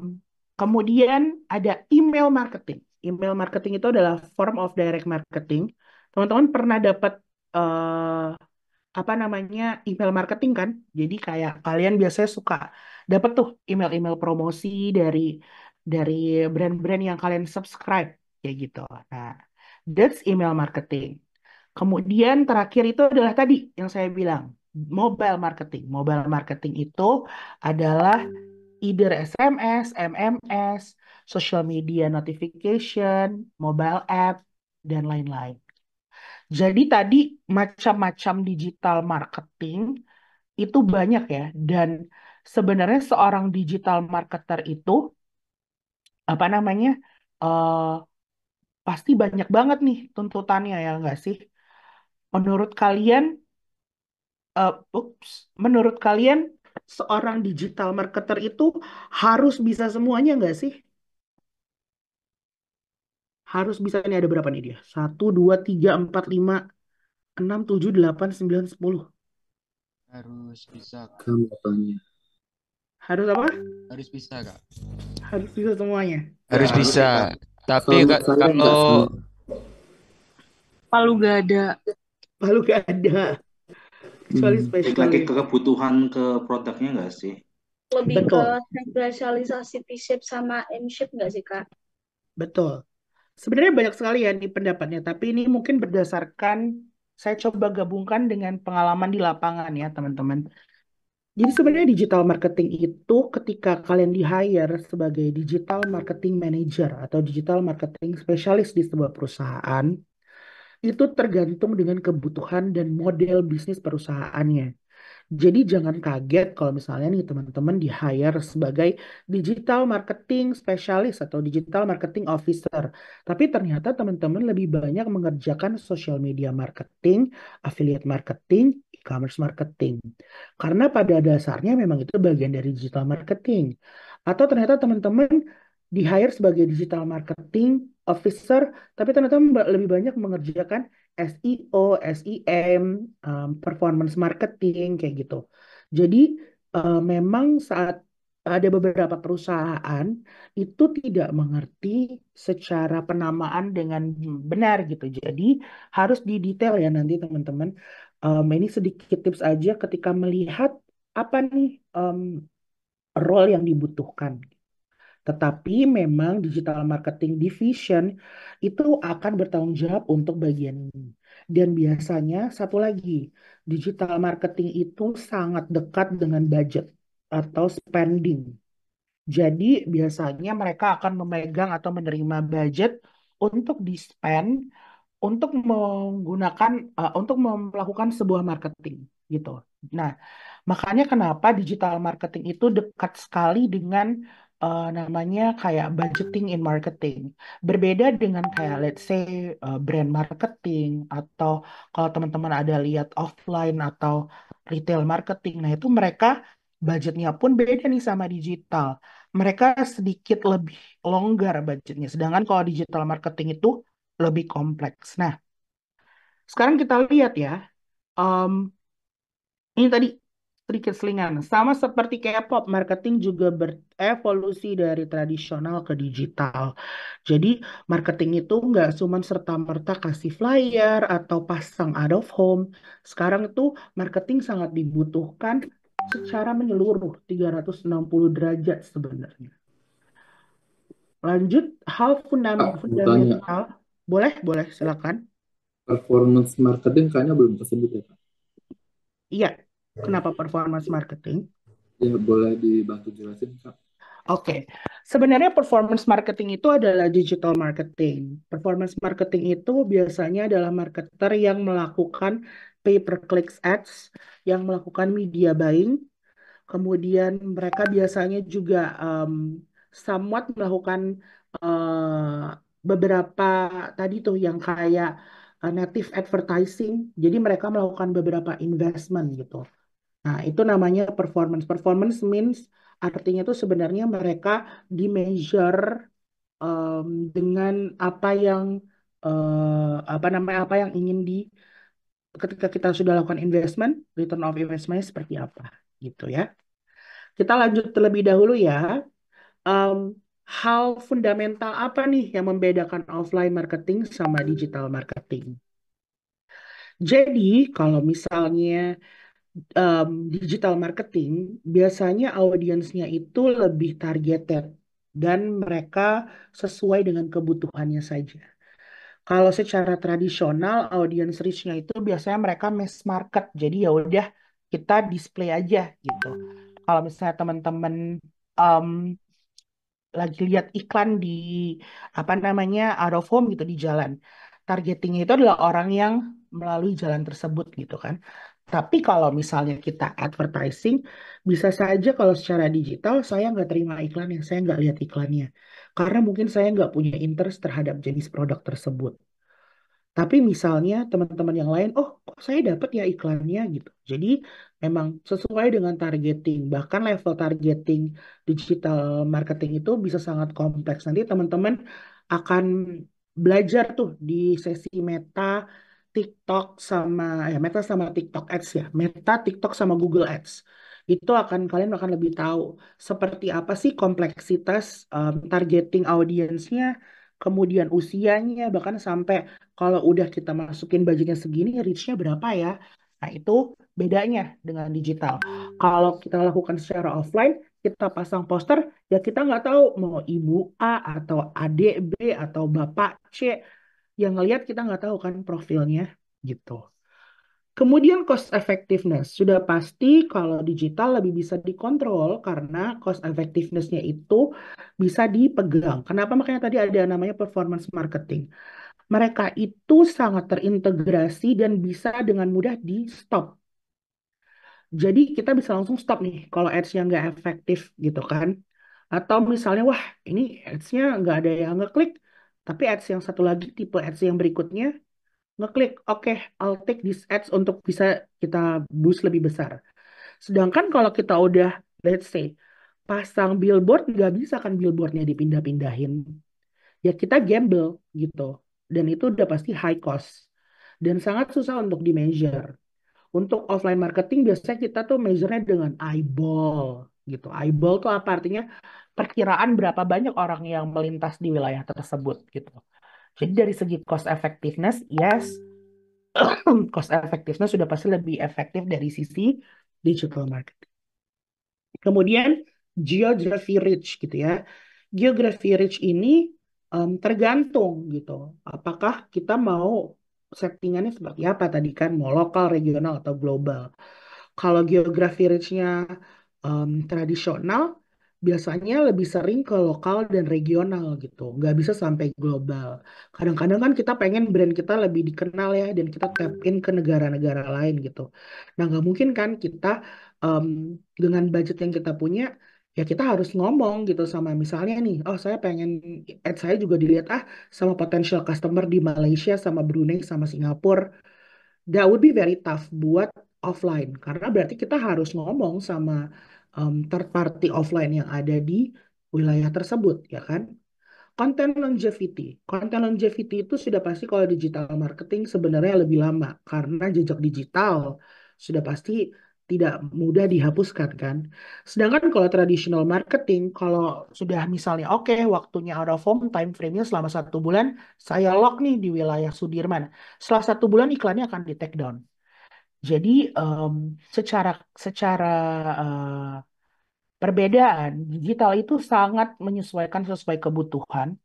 Kemudian ada email marketing. Email marketing itu adalah form of direct marketing. Teman-teman pernah dapat eh, apa namanya email marketing kan? Jadi kayak kalian biasanya suka dapat tuh email-email promosi dari brand-brand yang kalian subscribe kayak gitu. Nah, that's email marketing. Kemudian terakhir itu adalah tadi yang saya bilang mobile marketing. Mobile marketing itu adalah either SMS, MMS, social media notification, mobile app, dan lain-lain. Jadi tadi macam-macam digital marketing itu banyak ya. Dan sebenarnya seorang digital marketer itu apa namanya eh pasti banyak banget nih tuntutannya ya enggak sih? Menurut kalian, menurut kalian seorang digital marketer itu harus bisa semuanya enggak sih? Harus bisa nih ada berapa nih dia? Satu, dua, tiga, empat, lima, enam, tujuh, delapan, sembilan, sepuluh. Harus bisa, Kak. Contohnya. Harus apa? Harus bisa, Kak. Harus bisa semuanya. Harus Harus bisa. sih, Kak. Tapi Kalau menurut saya enggak kalau sih. Palu gak ada. Lalu gak ada. Kecuali Balik lagi spesialis. ke kebutuhan ke produknya nggak sih? Lebih ke Betul, spesialisasi T-shape sama M-shape nggak sih, Kak? betul. Sebenarnya banyak sekali ya di pendapatnya, tapi ini mungkin berdasarkan saya coba gabungkan dengan pengalaman di lapangan ya, teman-teman. Jadi sebenarnya digital marketing itu ketika kalian di hire sebagai digital marketing manager atau digital marketing spesialis di sebuah perusahaan, itu tergantung dengan kebutuhan dan model bisnis perusahaannya. Jadi jangan kaget kalau misalnya nih teman-teman di hire sebagai digital marketing spesialis atau digital marketing officer. Tapi ternyata teman-teman lebih banyak mengerjakan social media marketing, affiliate marketing, e-commerce marketing. Karena pada dasarnya memang itu bagian dari digital marketing. Atau ternyata teman-teman di hire sebagai digital marketing officer, tapi ternyata lebih banyak mengerjakan SEO, SEM, performance marketing kayak gitu. Jadi memang saat ada beberapa perusahaan itu tidak mengerti secara penamaan dengan benar gitu. Jadi harus didetail ya nanti teman-teman. Ini sedikit tips aja ketika melihat apa nih role yang dibutuhkan. Tetapi memang digital marketing division itu akan bertanggung jawab untuk bagian ini. Dan biasanya satu lagi, digital marketing itu sangat dekat dengan budget atau spending. Jadi biasanya mereka akan memegang atau menerima budget untuk di-spend untuk menggunakan untuk melakukan sebuah marketing gitu. Nah, makanya kenapa digital marketing itu dekat sekali dengan namanya kayak budgeting in marketing. Berbeda dengan kayak let's say brand marketing atau kalau teman-teman ada lihat offline atau retail marketing. Nah, itu mereka budgetnya pun beda nih sama digital. Mereka sedikit lebih longgar budgetnya. Sedangkan kalau digital marketing itu lebih kompleks. Nah, sekarang kita lihat ya, em, ini tadi sedikit selingan. Sama seperti K-pop, marketing juga berevolusi dari tradisional ke digital. Jadi marketing itu nggak cuma serta-merta kasih flyer atau pasang out of home. Sekarang itu marketing sangat dibutuhkan secara menyeluruh 360 derajat sebenarnya. Lanjut, hal Kak, mau tanya, fundamental. Boleh, silakan. performance marketing kayaknya belum tersebut ya, Kak? Iya, kenapa performance marketing? Ya, boleh dibantu jelasin, Kak? Oke, sebenarnya performance marketing itu adalah digital marketing. Performance marketing itu biasanya adalah marketer yang melakukan pay per clicks ads, yang melakukan media buying, kemudian mereka biasanya juga somewhat melakukan beberapa tadi tuh yang kayak native advertising. Jadi mereka melakukan beberapa investment gitu. Nah, itu namanya performance. Performance means artinya itu sebenarnya mereka di measure dengan apa yang apa namanya apa yang ingin di ketika kita sudah lakukan investment, return of investment seperti apa gitu ya. Kita lanjut terlebih dahulu ya. Em, Hal fundamental apa nih yang membedakan offline marketing sama digital marketing? Jadi kalau misalnya digital marketing, biasanya audiensnya itu lebih targeted dan mereka sesuai dengan kebutuhannya saja. Kalau secara tradisional, audience reach-nya itu biasanya mereka mass market. Jadi ya udah kita display aja gitu. Kalau misalnya teman-teman em, lagi lihat iklan di apa namanya out of home gitu di jalan. Targetingnya itu adalah orang yang melalui jalan tersebut gitu kan. Tapi kalau misalnya kita advertising, bisa saja kalau secara digital saya nggak terima iklannya, saya nggak lihat iklannya. Karena mungkin saya nggak punya interest terhadap jenis produk tersebut. Tapi misalnya teman-teman yang lain, oh kok saya dapat ya iklannya gitu. Jadi memang sesuai dengan targeting. Bahkan level targeting digital marketing itu bisa sangat kompleks. Nanti teman-teman akan belajar tuh di sesi Meta, TikTok sama Meta sama TikTok Ads ya. Meta, TikTok sama Google Ads. Itu kalian akan lebih tahu seperti apa sih kompleksitas targeting audiensnya, kemudian usianya, bahkan sampai kalau udah kita masukin budgetnya segini, reach-nya berapa ya? Nah, itu bedanya dengan digital. Kalau kita lakukan secara offline, kita pasang poster, ya kita nggak tahu mau ibu A atau adik B atau bapak C. Yang ngelihat kita nggak tahu kan profilnya gitu. Kemudian cost effectiveness. Sudah pasti kalau digital lebih bisa dikontrol karena cost effectiveness-nya itu bisa dipegang. Kenapa makanya tadi ada namanya performance marketing. Mereka itu sangat terintegrasi dan bisa dengan mudah di stop. Jadi kita bisa langsung stop nih kalau ads-nya nggak efektif gitu kan. Atau misalnya, wah ini ads-nya nggak ada yang ngeklik, tapi ads yang satu lagi, tipe ads yang berikutnya, ngeklik, oke, I'll take this ads untuk bisa kita boost lebih besar. Sedangkan kalau kita udah, let's say, pasang billboard, nggak bisa kan billboardnya dipindah-pindahin. Ya kita gamble gitu. Dan itu udah pasti high cost. Dan sangat susah untuk di-measure. Untuk offline marketing biasanya kita tuh measure-nya dengan eyeball gitu. Eyeball tuh apa artinya? Perkiraan berapa banyak orang yang melintas di wilayah tersebut gitu. Jadi dari segi cost effectiveness, yes, cost effectiveness sudah pasti lebih efektif dari sisi digital marketing. Kemudian geography reach gitu ya. Geography reach ini tergantung gitu. Apakah kita mau settingannya seperti apa tadi kan, mau lokal, regional atau global. Kalau geography reach-nya tradisional, biasanya lebih sering ke lokal dan regional gitu, nggak bisa sampai global. Kadang-kadang kan kita pengen brand kita lebih dikenal ya, dan kita tap in ke negara-negara lain gitu. Nah, nggak mungkin kan kita em, dengan budget yang kita punya, ya kita harus ngomong gitu sama misalnya nih, oh saya pengen ad saya juga dilihat sama potential customer di Malaysia, sama Brunei, sama Singapura. That would be very tough buat offline karena berarti kita harus ngomong sama third party offline yang ada di wilayah tersebut ya kan. Content longevity. Content longevity itu sudah pasti kalau digital marketing sebenarnya lebih lama karena jejak digital sudah pasti tidak mudah dihapuskan kan. Sedangkan kalau traditional marketing, kalau sudah misalnya oke waktunya out of home, time frame-nya selama 1 bulan, saya lock nih di wilayah Sudirman. Setelah 1 bulan iklannya akan di take down. Jadi secara secara Perbedaan digital itu sangat menyesuaikan sesuai kebutuhan.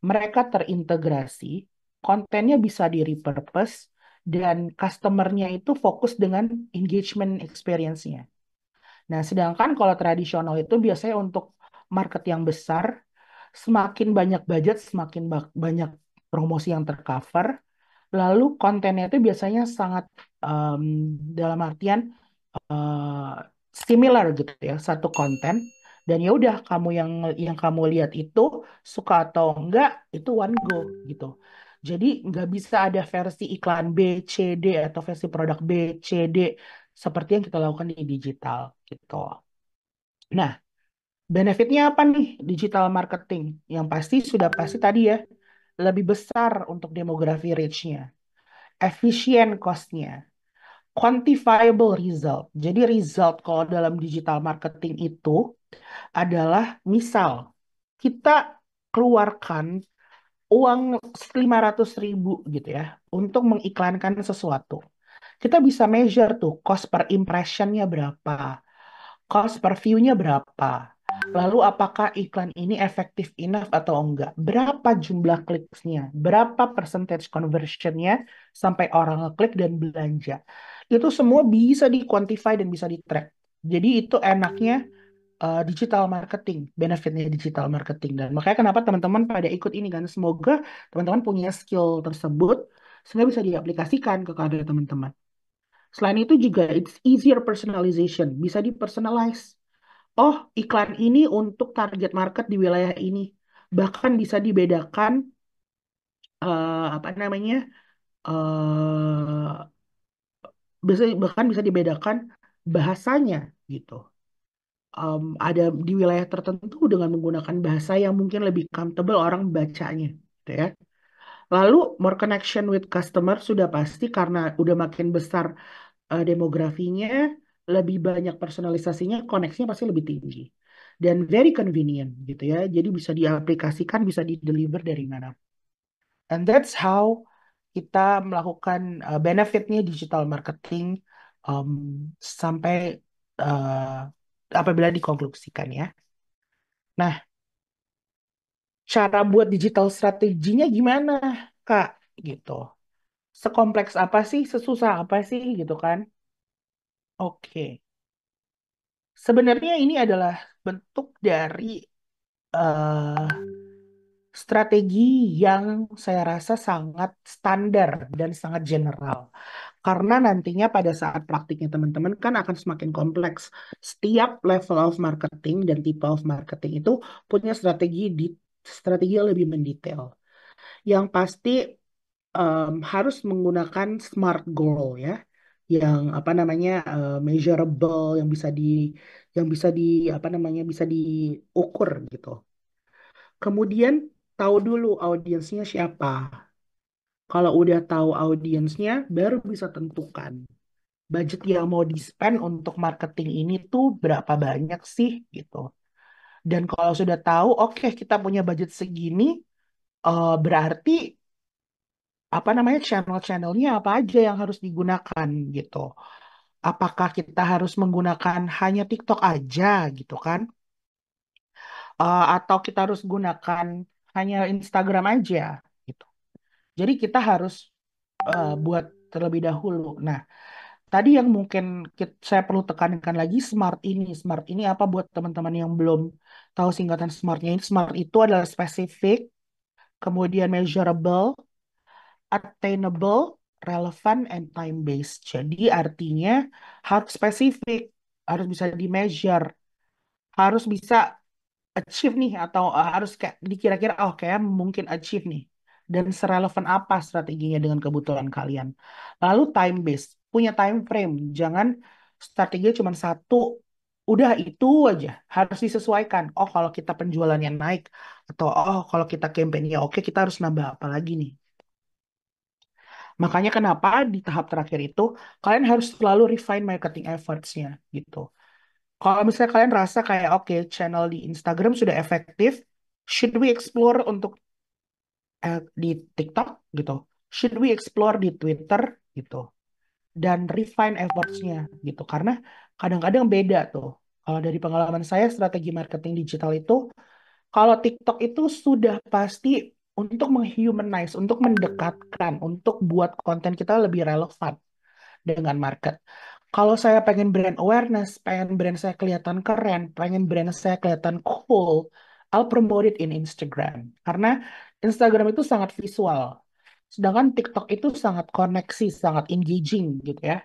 Mereka terintegrasi, kontennya bisa di-repurpose, dan customer-nya itu fokus dengan engagement experience-nya. Nah, sedangkan kalau tradisional itu biasanya untuk market yang besar, semakin banyak budget, semakin banyak promosi yang tercover. Lalu kontennya itu biasanya sangat em, dalam artian eh, similar gitu ya, satu konten. Dan ya udah kamu yang kamu lihat itu suka atau enggak itu one go gitu. Jadi nggak bisa ada versi iklan B, C, D atau versi produk B, C, D seperti yang kita lakukan di digital gitu. Nah, benefitnya apa nih digital marketing? Yang pasti sudah pasti tadi ya, lebih besar untuk demografi reach-nya, efisien cost-nya, quantifiable result. Jadi result kalau dalam digital marketing itu adalah misal kita keluarkan uang 500.000 gitu ya untuk mengiklankan sesuatu. Kita bisa measure tuh cost per impressionnya berapa, cost per view-nya berapa. Lalu apakah iklan ini efektif enough atau enggak? Berapa jumlah kliknya? Berapa percentage conversion-nya sampai orang ngeklik dan belanja? Itu semua bisa di-quantify dan bisa di-track. Jadi itu enaknya digital marketing, benefitnya digital marketing. Dan makanya kenapa teman-teman pada ikut ini kan. Semoga teman-teman punya skill tersebut sehingga bisa diaplikasikan ke karir teman-teman. Selain itu juga it's easier personalization, bisa dipersonalize. Oh, iklan ini untuk target market di wilayah ini. Bahkan bisa dibedakan apa namanya? eh bahkan bisa dibedakan bahasanya gitu. Ada di wilayah tertentu dengan menggunakan bahasa yang mungkin lebih comfortable orang bacanya, gitu ya. Lalu more connection with customer sudah pasti karena udah makin besar demografinya, lebih banyak personalisasinya, koneksinya pasti lebih tinggi. Dan very convenient gitu ya. Jadi bisa diaplikasikan, bisa di-deliver dari mana. And that's how kita melakukan benefitnya digital marketing um, sampai apabila dikonklusikan ya. Nah, cara buat digital strateginya gimana, Kak? Gitu. Sekompleks apa sih, sesusah apa sih gitu kan? Oke. Sebenarnya ini adalah bentuk dari eh, strategi yang saya rasa sangat standar dan sangat general. Karena nantinya pada saat praktiknya teman-teman kan akan semakin kompleks. Setiap level of marketing dan tipe of marketing itu punya strategi yang lebih mendetail. Yang pasti harus menggunakan SMART goal ya, yang apa namanya measurable, yang bisa di apa namanya bisa diukur gitu. Kemudian tahu dulu audiensnya siapa. Kalau udah tahu audiensnya, baru bisa tentukan budget yang mau di-spend untuk marketing ini tuh berapa banyak sih gitu. Dan kalau sudah tahu, oke kita punya budget segini, berarti apa namanya channel-channelnya apa aja yang harus digunakan gitu. Apakah kita harus menggunakan hanya TikTok aja gitu kan? Atau kita harus gunakan hanya Instagram aja gitu. Jadi kita harus buat terlebih dahulu. Nah, tadi yang mungkin saya perlu tekankan lagi SMART ini. SMART ini apa buat teman-teman yang belum tahu singkatan SMART-nya ini? SMART itu adalah spesifik, kemudian measurable, attainable, relevant, and time-based. Jadi artinya harus spesifik, harus bisa di-measure, harus bisa achieve nih atau harus kayak dikira-kira oh kayak mungkin achieve nih. Dan serelevan apa strateginya dengan kebutuhan kalian. Lalu time-based, punya time frame. Jangan strateginya cuma satu, udah itu aja. Harus disesuaikan. Oh kalau kita penjualannya naik, atau oh kalau kita campaign-nya oke, kita harus nambah apa lagi nih. Makanya kenapa di tahap terakhir itu kalian harus selalu refine marketing efforts-nya gitu. Kalau misalnya kalian rasa kayak oke channel di Instagram sudah efektif, should we explore untuk di TikTok gitu? Should we explore di Twitter gitu? Dan refine efforts-nya gitu. Karena kadang-kadang beda tuh. Kalau dari pengalaman saya, strategi marketing digital itu, kalau TikTok itu sudah pasti untuk menghumanize, untuk mendekatkan, untuk buat konten kita lebih relevan dengan market. Kalau saya pengen brand awareness, pengen brand saya kelihatan keren, pengen brand saya kelihatan cool, I'll promote it in Instagram. Karena Instagram itu sangat visual. Sedangkan TikTok itu sangat koneksi, sangat engaging gitu ya.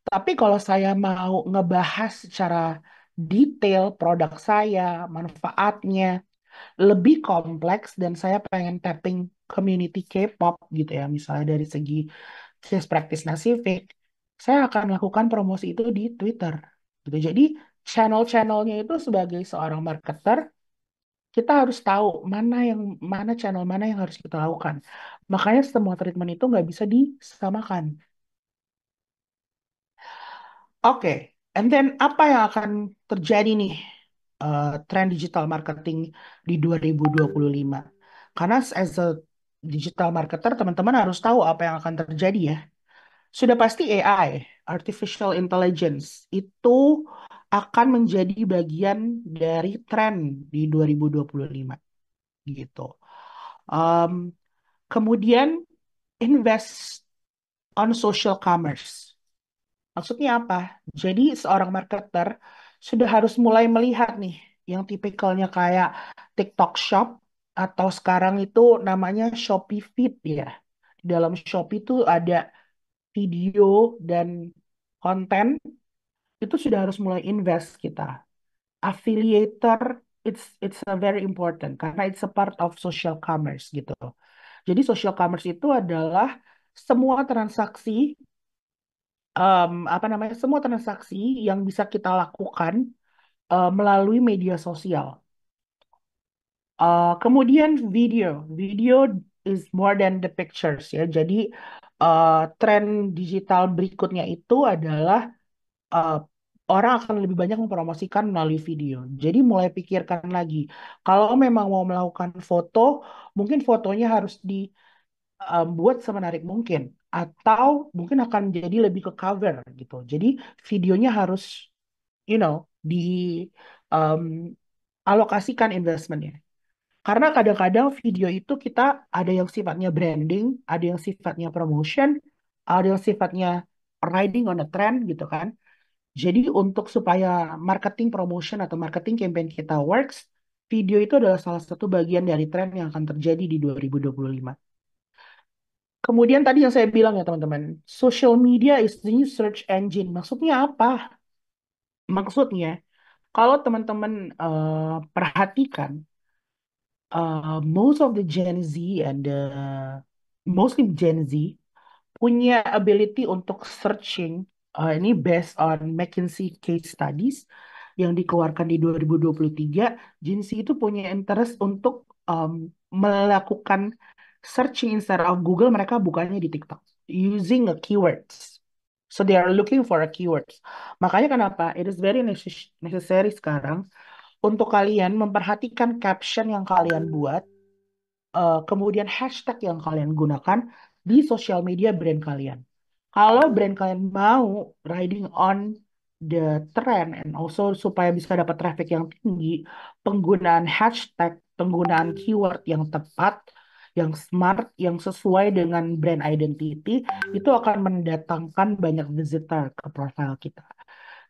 Tapi kalau saya mau ngebahas secara detail produk saya, manfaatnya, lebih kompleks dan saya pengen tapping community K-pop gitu ya, misalnya dari segi case practice Nasifik, saya akan lakukan promosi itu di Twitter gitu. Jadi channel-channelnya itu sebagai seorang marketer, kita harus tahu mana channel mana yang harus kita lakukan. Makanya semua treatment itu nggak bisa disamakan. Oke, and then apa yang akan terjadi nih tren digital marketing di 2025? Karena as a digital marketer, teman-teman harus tahu apa yang akan terjadi ya. Sudah pasti AI, artificial intelligence, itu akan menjadi bagian dari tren di 2025 gitu. Um, Kemudian invest on social commerce. Maksudnya apa? Jadi seorang marketer sudah harus mulai melihat nih yang tipikalnya kayak TikTok Shop atau sekarang itu namanya Shopee Feed ya. Di dalam Shopee itu ada video dan konten itu sudah harus mulai invest kita. Affiliator it's a very important karena it's a part of social commerce gitu. Jadi social commerce itu adalah semua transaksi apa namanya semua transaksi yang bisa kita lakukan melalui media sosial. Kemudian video is more than the pictures ya. Jadi tren digital berikutnya itu adalah uh, orang akan lebih banyak mempromosikan melalui video. Jadi mulai pikirkan lagi, kalau memang mau melakukan foto, mungkin fotonya harus dibuat semenarik mungkin, atau mungkin akan jadi lebih ke cover gitu. Jadi videonya harus, you know, di um, alokasikan investmentnya. Karena kadang-kadang video itu kita ada yang sifatnya branding, ada yang sifatnya promotion, ada yang sifatnya riding on a trend gitu kan. Jadi untuk supaya marketing promotion atau marketing campaign kita works, video itu adalah salah satu bagian dari tren yang akan terjadi di 2025. Kemudian tadi yang saya bilang ya teman-teman, social media is the new search engine. Maksudnya apa? Maksudnya, kalau teman-teman perhatikan, most of the Gen Z and mostly Gen Z punya ability untuk searching ini based on McKinsey case studies yang dikeluarkan di 2023. Gen Z itu punya interest untuk melakukan searching instead of Google, mereka bukannya di TikTok using a keywords. So they are looking for a keywords. Makanya kenapa it is very necessary sekarang untuk kalian memperhatikan caption yang kalian buat, kemudian hashtag yang kalian gunakan di sosial media brand kalian. Kalau brand kalian mau riding on the trend and also supaya bisa dapat traffic yang tinggi, penggunaan hashtag, penggunaan keyword yang tepat, yang smart, yang sesuai dengan brand identity, itu akan mendatangkan banyak visitor ke profile kita.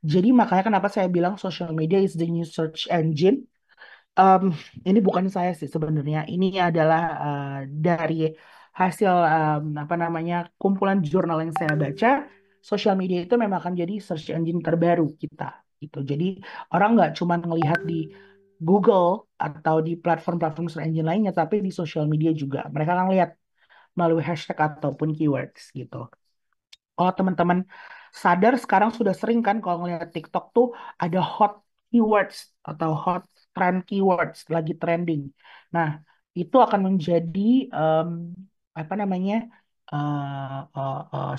Jadi makanya kenapa saya bilang social media is the new search engine. Em, ini bukan saya sih sebenarnya. Ini adalah dari hasil apa namanya kumpulan jurnal yang saya baca. Sosial media itu memang akan jadi search engine terbaru kita. Gitu. Jadi orang nggak cuma ngelihat di Google atau di platform-platform search engine lainnya, tapi di sosial media juga. Mereka akan lihat melalui hashtag ataupun keywords gitu. Kalau teman-teman sadar sekarang sudah sering kan kalau ngeliat TikTok tuh ada hot keywords atau hot trend keywords lagi trending. Nah, itu akan menjadi em, apa namanya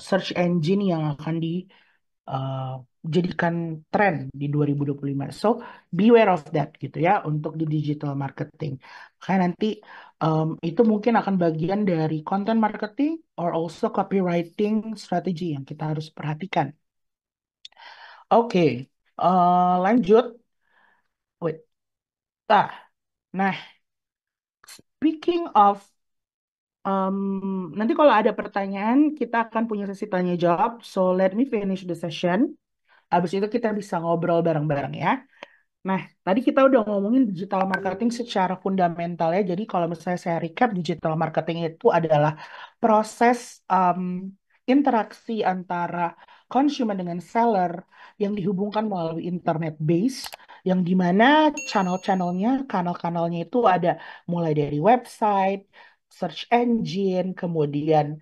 search engine yang akan dijadikan tren di 2025. So, beware of that gitu ya untuk di digital marketing. Kayak nanti itu mungkin akan bagian dari content marketing or also copywriting strategi yang kita harus perhatikan. Oke, lanjut. Wait. Ah, nah, speaking of, nanti kalau ada pertanyaan, kita akan punya sesi tanya jawab. So let me finish the session. Habis itu kita bisa ngobrol bareng-bareng ya. Nah, tadi kita udah ngomongin digital marketing secara fundamental ya. Jadi kalau misalnya saya recap, digital marketing itu adalah proses interaksi antara consumer dengan seller yang dihubungkan melalui internet base, yang dimana channel-channelnya, kanal-kanalnya itu ada mulai dari website, search engine, kemudian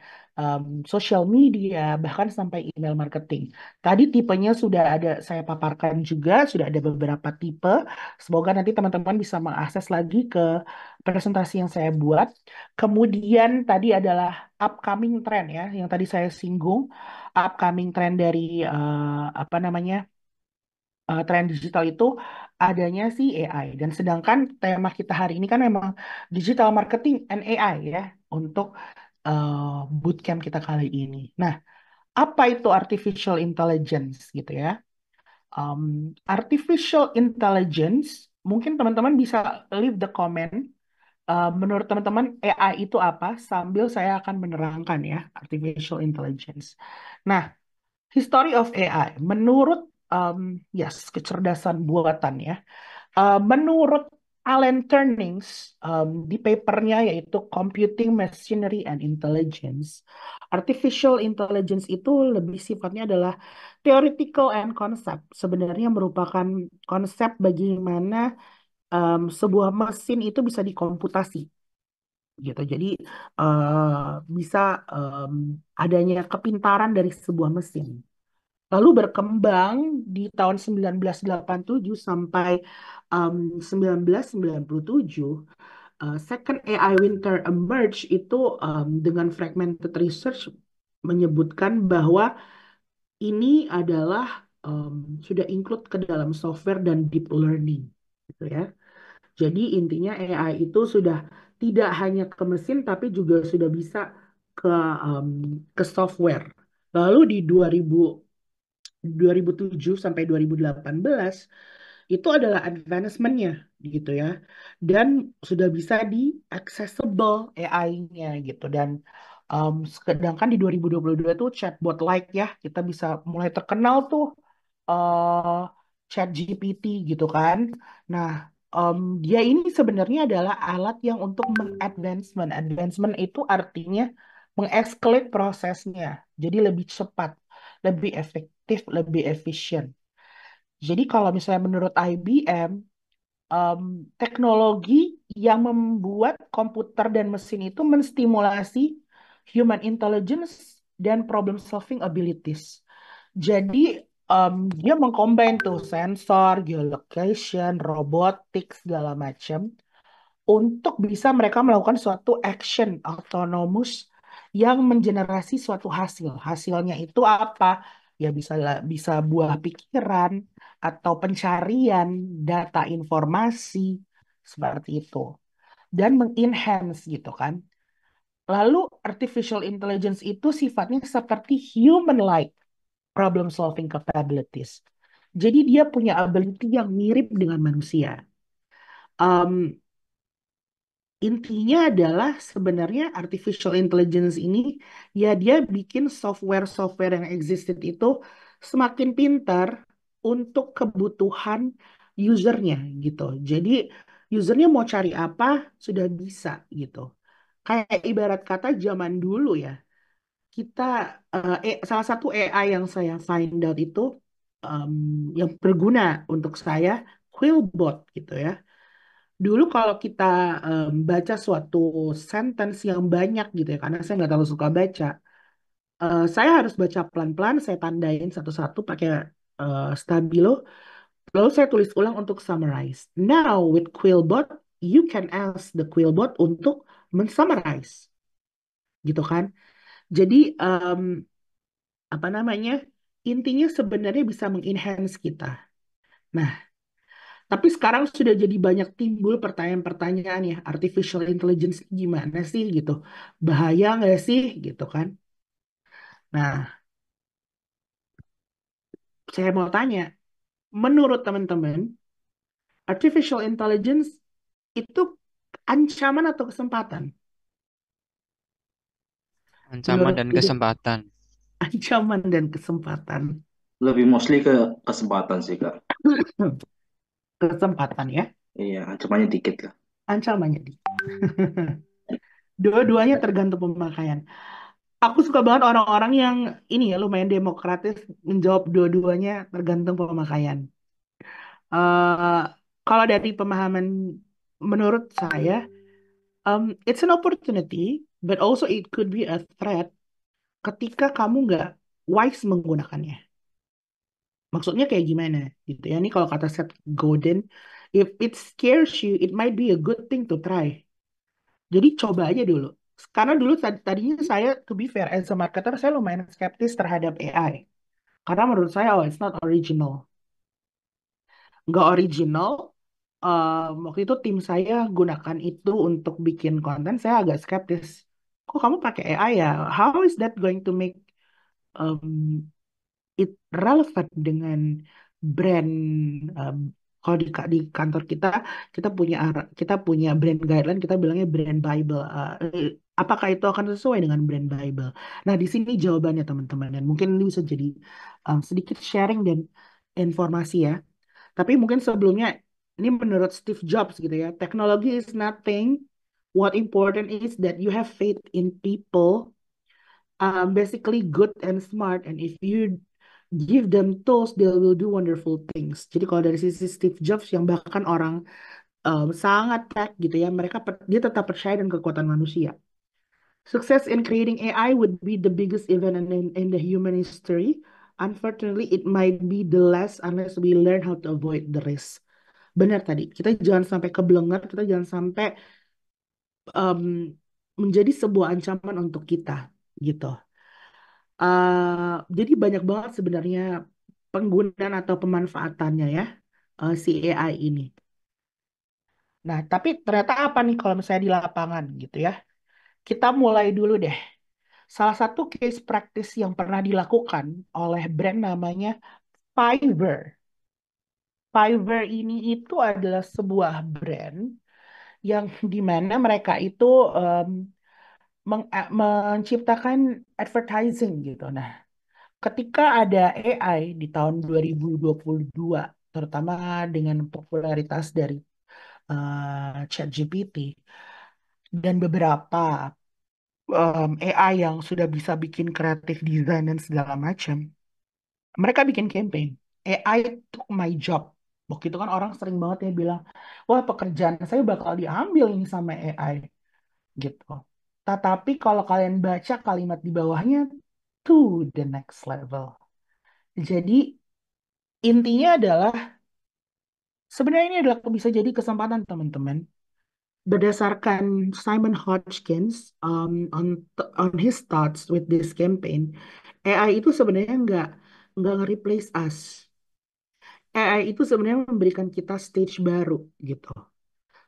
social media, bahkan sampai email marketing. Tadi tipenya sudah ada saya paparkan juga, sudah ada beberapa tipe. Semoga nanti teman-teman bisa mengakses lagi ke presentasi yang saya buat. Kemudian tadi adalah upcoming trend ya, yang tadi saya singgung, upcoming trend dari apa namanya tren digital itu adanya sih AI. Dan sedangkan tema kita hari ini kan memang digital marketing and AI ya untuk bootcamp kita kali ini. Nah, apa itu artificial intelligence gitu ya? Artificial intelligence, mungkin teman-teman bisa leave the comment. Menurut teman-teman AI itu apa? Sambil saya akan menerangkan ya artificial intelligence. Nah, history of AI menurut yes kecerdasan buatan ya. Menurut Alan Turnings di papernya yaitu Computing Machinery and Intelligence, artificial intelligence itu lebih sifatnya adalah theoretical and concept. Sebenarnya merupakan konsep bagaimana sebuah mesin itu bisa dikomputasi gitu. Jadi bisa adanya kepintaran dari sebuah mesin. Lalu berkembang di tahun 1987 sampai 1997, Second AI Winter emerge itu dengan fragmented research menyebutkan bahwa ini adalah sudah include ke dalam software dan deep learning, gitu ya. Jadi intinya AI itu sudah tidak hanya ke mesin tapi juga sudah bisa ke um, ke software. Lalu di 2007 sampai 2018 itu adalah advancement-nya gitu ya. Dan sudah bisa di accessible AI-nya gitu. Dan sedangkan di 2022 tuh chatbot like ya, kita bisa mulai terkenal tuh eh chat GPT gitu kan. Nah, dia ini sebenarnya adalah alat yang untuk mengadvancement. Advancement itu artinya mengescalate prosesnya. Jadi lebih cepat, lebih efektif, lebih efisien. Jadi kalau misalnya menurut IBM, teknologi yang membuat komputer dan mesin itu menstimulasi human intelligence dan problem solving abilities. Jadi dia mengcombine tuh sensor, geolocation, robotik segala macam untuk bisa mereka melakukan suatu action autonomous yang mengenerasi suatu hasil. Hasilnya itu apa? Ya bisa buah pikiran atau pencarian data informasi seperti itu dan mengenhance gitu kan. Lalu artificial intelligence itu sifatnya seperti human-like problem solving capabilities. Jadi dia punya ability yang mirip dengan manusia. Um, Intinya adalah sebenarnya artificial intelligence ini ya dia bikin software-software yang existed itu semakin pintar untuk kebutuhan usernya gitu. Jadi usernya mau cari apa sudah bisa gitu. Kayak ibarat kata zaman dulu ya, kita salah satu AI yang saya find out itu em, yang berguna untuk saya Quillbot gitu ya. Dulu kalau kita baca suatu sentence yang banyak gitu ya, karena saya nggak terlalu suka baca, saya harus baca pelan-pelan, saya tandain satu-satu pakai stabilo, lalu saya tulis ulang untuk summarize. Now with Quillbot, you can ask the Quillbot untuk mensummarize, gitu kan? Jadi apa namanya? Intinya sebenarnya bisa mengenhance kita. Nah, tapi sekarang sudah jadi banyak timbul pertanyaan-pertanyaan ya, artificial intelligence gimana sih gitu, bahaya nggak sih gitu kan? Nah, saya mau tanya, menurut teman-teman, Artificial intelligence itu ancaman atau kesempatan? Ancaman Menurut dan Dede, kesempatan. ancaman dan kesempatan. Lebih mostly ke kesempatan sih, Kak. Kesempatan ya, Iya, ancamannya dikit lah. ancamannya di. Dua-duanya tergantung pemakaian. Aku suka banget orang-orang yang ini ya lumayan demokratis menjawab dua-duanya tergantung pemakaian. eh Kalau dari pemahaman menurut saya, it's an opportunity, but also it could be a threat ketika kamu nggak wise menggunakannya. Maksudnya kayak gimana gitu ya? Ini kalau kata Seth Godin, if it scares you, it might be a good thing to try. Jadi coba aja dulu. Karena dulu tadinya saya, to be fair, as a marketer, saya lumayan skeptis terhadap AI. Karena menurut saya, oh, it's not original. Nggak original. Waktu itu tim saya gunakan itu untuk bikin konten, saya agak skeptis. Kok kamu pakai AI ya? How is that going to make um, it relevan dengan brand? um, Kalau di kantor kita, kita punya brand guideline, kita bilangnya brand Bible. Apakah itu akan sesuai dengan brand Bible? Nah, di sini jawabannya teman-teman, dan mungkin ini bisa jadi sedikit sharing dan informasi ya. Tapi mungkin sebelumnya, ini menurut Steve Jobs gitu ya, teknologi is nothing. What important is that you have faith in people, basically good and smart, and if you give them tools, they will do wonderful things. Jadi kalau dari sisi Steve Jobs yang bahkan orang sangat tech gitu ya, dia tetap percaya dengan kekuatan manusia. Success in creating AI would be the biggest event in the human history. Unfortunately, it might be the last unless we learn how to avoid the risk. Benar tadi, kita jangan sampai kebelenggar, kita jangan sampai em, menjadi sebuah ancaman untuk kita, gitu. Jadi banyak banget sebenarnya penggunaan atau pemanfaatannya ya, si AI ini. Nah, tapi ternyata apa nih kalau misalnya di lapangan gitu ya? Kita mulai dulu deh. Salah satu case practice yang pernah dilakukan oleh brand namanya Fiverr. Fiverr ini itu adalah sebuah brand yang di mana mereka itu em, menciptakan advertising gitu. Nah, ketika ada AI di tahun 2022, terutama dengan popularitas dari ChatGPT dan beberapa AI yang sudah bisa bikin kreatif desain dan segala macam, mereka bikin campaign. AI took my job. Waktu itu kan orang sering banget ya bilang, wah pekerjaan saya bakal diambil ini sama AI gitu. Tetapi kalau kalian baca kalimat di bawahnya, to the next level. Jadi intinya adalah sebenarnya ini adalah bisa jadi kesempatan teman-teman. Berdasarkan Simon Hodgkins on his thoughts with this campaign, AI itu sebenarnya nggak nge-replace us. AI itu sebenarnya memberikan kita stage baru gitu.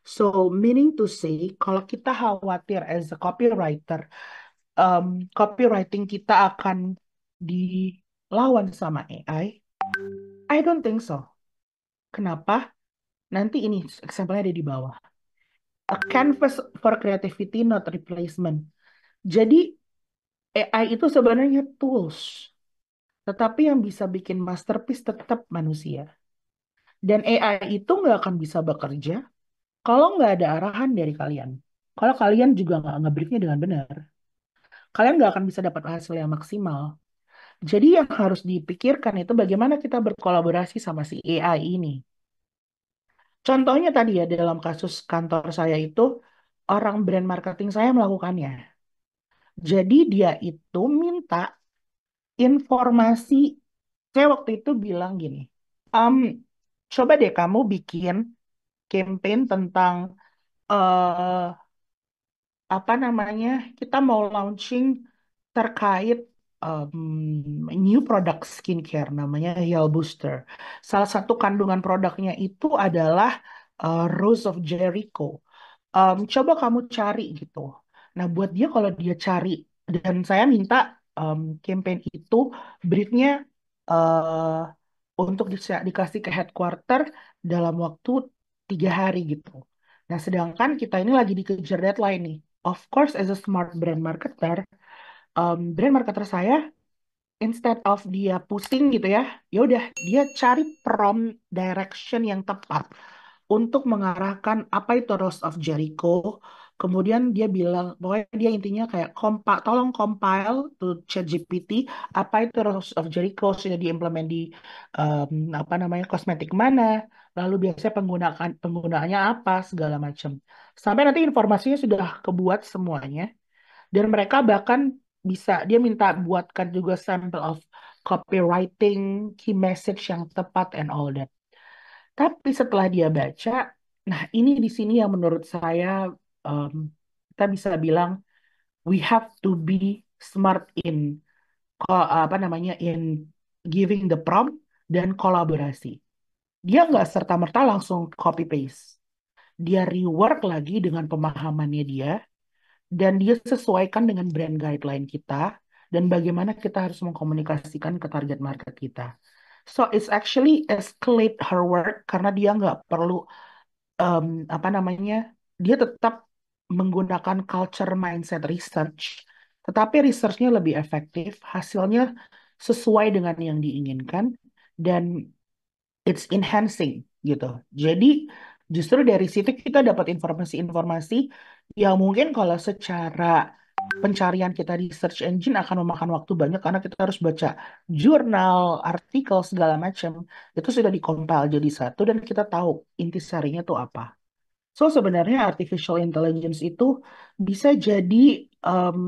So meaning to say, kalau kita khawatir as a copywriter, um, copywriting kita akan dilawan sama AI, I don't think so. Kenapa? Nanti ini example-nya ada di bawah. A canvas for creativity, not replacement. Jadi AI itu sebenarnya tools, tetapi yang bisa bikin masterpiece tetap manusia. Dan AI itu nggak akan bisa bekerja kalau nggak ada arahan dari kalian. Kalau kalian juga nggak nge-briefnya dengan benar, kalian nggak akan bisa dapat hasil yang maksimal. Jadi yang harus dipikirkan itu bagaimana kita berkolaborasi sama si AI ini. Contohnya tadi ya dalam kasus kantor saya itu, orang brand marketing saya melakukannya. Jadi dia itu minta informasi. Saya waktu itu bilang gini, "Am, coba deh kamu bikin campaign tentang eh apa namanya, kita mau launching terkait new product skincare namanya Heal Booster. Salah satu kandungan produknya itu adalah Rose of Jericho. Coba kamu cari gitu. Nah, buat dia kalau dia cari dan saya minta campaign itu briefnya untuk dikasih ke headquarter dalam waktu 3 hari gitu. Nah, sedangkan kita ini lagi dikejar deadline nih. Of course, as a smart brand marketer saya, instead of dia pusing gitu ya udah dia cari prompt direction yang tepat untuk mengarahkan apa itu Rose of Jericho. Kemudian dia bilang, pokoknya dia intinya kayak tolong compile to ChatGPT apa itu Rose of Jericho sudah diimplement di apa namanya kosmetik mana, lalu biasanya penggunaannya apa segala macam. Sampai nanti informasinya sudah kebuat semuanya dan mereka bahkan dia minta buatkan juga sampel of copywriting, key message yang tepat and all that. Tapi setelah dia baca, nah ini di sini yang menurut saya um, kita bisa bilang we have to be smart in apa namanya in giving the prompt dan kolaborasi. Dia nggak serta-merta langsung copy paste. Dia rework lagi dengan pemahamannya dia dan dia sesuaikan dengan brand guideline kita dan bagaimana kita harus mengkomunikasikan ke target market kita. So it's actually escalate her work karena dia nggak perlu apa namanya, dia tetap menggunakan culture mindset research, tetapi researchnya lebih efektif, hasilnya sesuai dengan yang diinginkan, dan it's enhancing gitu. Jadi justru dari situ kita dapat informasi-informasi yang mungkin kalau secara pencarian kita di search engine akan memakan waktu banyak karena kita harus baca jurnal, artikel segala macam. Itu sudah dikompil jadi satu dan kita tahu intisarinya tuh apa. So sebenarnya artificial intelligence itu bisa jadi em,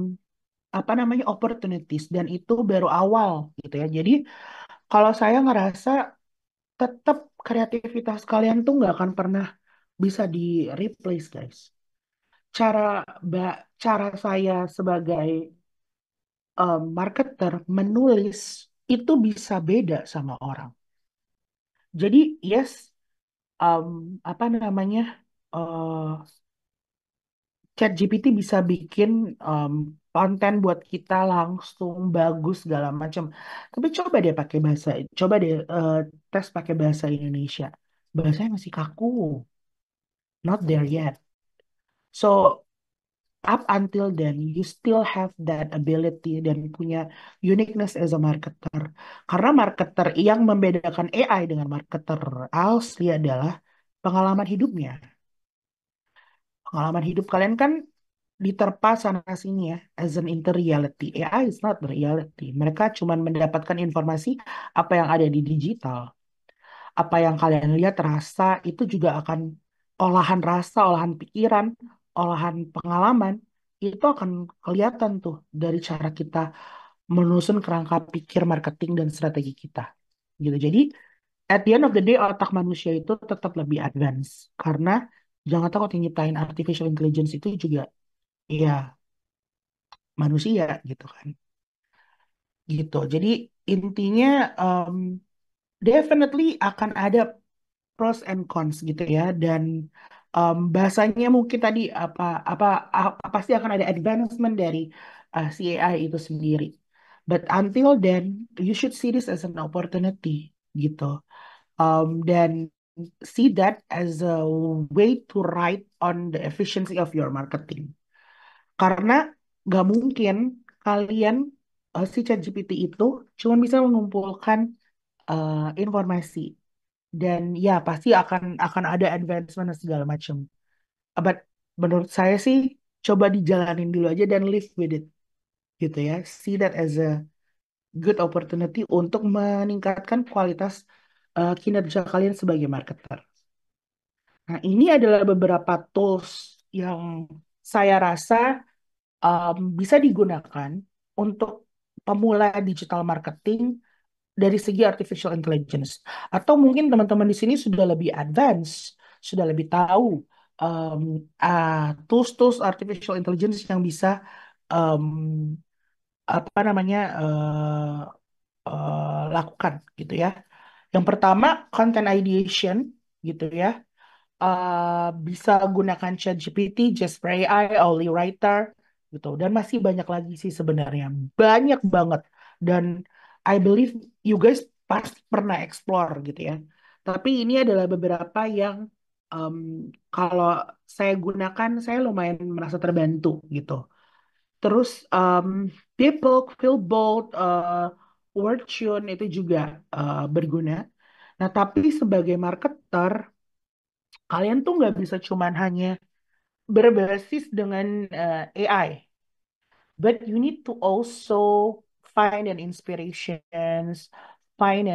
apa namanya opportunities dan itu baru awal gitu ya. Jadi kalau saya ngerasa tetap kreativitas kalian tuh nggak akan pernah bisa di replace guys. Cara cara saya sebagai marketer menulis itu bisa beda sama orang. Jadi yes, em, apa namanya eh, ChatGPT bisa bikin em, konten buat kita langsung bagus segala macam. Tapi coba deh tes pakai bahasa Indonesia. Bahasanya masih kaku, not there yet. So up until then, you still have that ability dan punya uniqueness as a marketer. Karena marketer yang membedakan AI dengan marketer asli adalah pengalaman hidupnya. Pengalaman hidup kalian kan diterpa sana sini ya, as an inter-reality. AI is not the reality. Mereka cuma mendapatkan informasi apa yang ada di digital. Apa yang kalian lihat, rasa, itu juga akan olahan rasa, olahan pikiran, olahan pengalaman, itu akan kelihatan tuh dari cara kita menyusun kerangka pikir marketing dan strategi kita. Gitu. Jadi, at the end of the day, otak manusia itu tetap lebih advance. Karena jangan takut yang nyiptain artificial intelligence itu juga ya manusia gitu kan. Gitu. Jadi, intinya um, definitely akan ada pros and cons gitu ya dan bahasanya mungkin tadi apa pasti akan ada advancement dari si AI itu sendiri. But until then, you should see this as an opportunity gitu. Dan see that as a way to ride on the efficiency of your marketing. Karena gak mungkin kalian si ChatGPT itu cuma bisa mengumpulkan informasi dan ya pasti akan ada advancement dan segala macam. But menurut saya sih coba dijalanin dulu aja dan live with it gitu ya. See that as a good opportunity untuk meningkatkan kualitas kinerja kalian sebagai marketer. Nah, ini adalah beberapa tools yang saya rasa bisa digunakan untuk pemula digital marketing dari segi artificial intelligence. Atau mungkin teman-teman di sini sudah lebih advance, sudah lebih tahu um, tools-tools artificial intelligence yang bisa um, apa namanya lakukan gitu ya. Yang pertama content ideation gitu ya. Bisa gunakan ChatGPT, Jasper AI, Oli Writer gitu. Dan masih banyak lagi sih sebenarnya. Banyak banget. Dan I believe you guys pasti pernah explore gitu ya. Tapi ini adalah beberapa yang em, kalau saya gunakan, saya lumayan merasa terbantu gitu. Terus people feel bold, word tune itu juga berguna. Nah, tapi sebagai marketer, kalian tuh nggak bisa cuman hanya berbasis dengan AI, but you need to also find an inspirations, find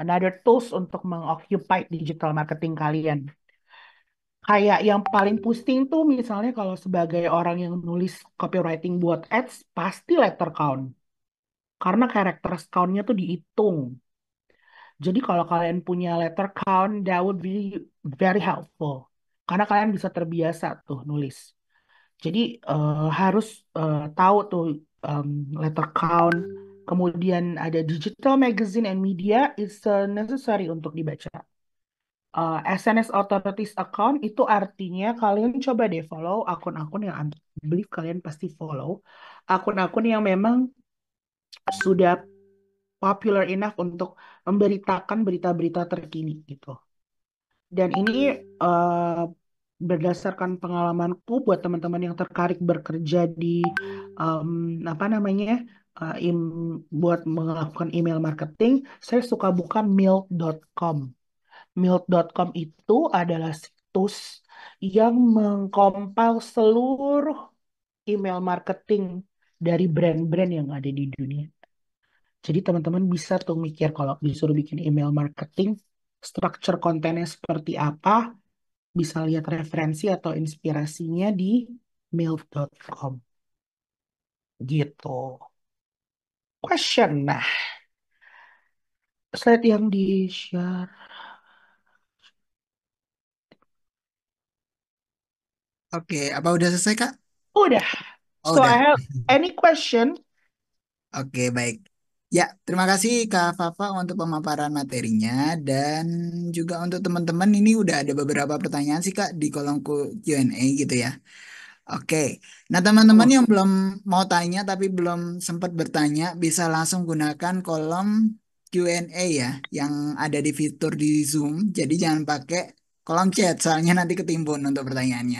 another tools untuk mengoccupy digital marketing kalian. Kayak yang paling pusing tuh misalnya kalau sebagai orang yang nulis copywriting buat ads, pasti letter count. Karena character count-nya tuh dihitung. Jadi kalau kalian punya letter count, that would be very helpful. Karena kalian bisa terbiasa tuh nulis. Jadi harus tahu tuh um, letter count. Kemudian ada digital magazine and media, it's necessary untuk dibaca. SNS Authorities Account itu artinya kalian coba deh follow akun-akun yang I believe kalian pasti follow. Akun-akun yang memang sudah popular enough untuk memberitakan berita-berita terkini gitu. Dan ini eh, berdasarkan pengalamanku buat teman-teman yang tertarik bekerja di em, apa namanya buat melakukan email marketing, saya suka buka milk.com. Milk.com itu adalah situs yang mengkompil seluruh email marketing dari brand-brand yang ada di dunia. Jadi teman-teman bisa tuh mikir kalau disuruh bikin email marketing, structure kontennya seperti apa, bisa lihat referensi atau inspirasinya di milk.com. Gitu. Question. Nah, slide yang di-share. Oke, apa udah selesai, Kak? Udah. Oh, So I udah. have any question? Oke, baik. Ya, terima kasih Kak Fafa untuk pemaparan materinya dan juga untuk teman-teman ini udah ada beberapa pertanyaan sih Kak di kolom Q&A gitu ya. Oke, nah teman-teman Oh, yang belum mau tanya tapi belum sempat bertanya bisa langsung gunakan kolom Q&A ya yang ada di fitur di Zoom. Jadi jangan pakai kolom chat soalnya nanti ketimbun untuk pertanyaannya.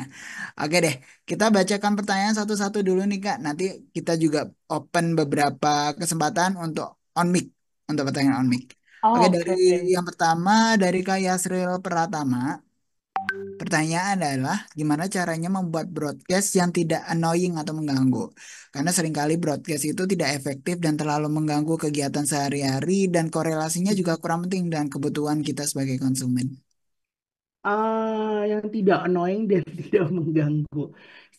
Oke deh, kita bacakan pertanyaan satu-satu dulu nih Kak. Nanti kita juga open beberapa kesempatan untuk on mic, untuk pertanyaan on mic. Oke, dari oke. yang pertama dari Kak Yasril Pratama. Pertanyaan adalah gimana caranya membuat broadcast yang tidak annoying atau mengganggu? Karena seringkali broadcast itu tidak efektif dan terlalu mengganggu kegiatan sehari-hari dan korelasinya juga kurang penting dengan kebutuhan kita sebagai konsumen. Yang tidak annoying dan tidak mengganggu.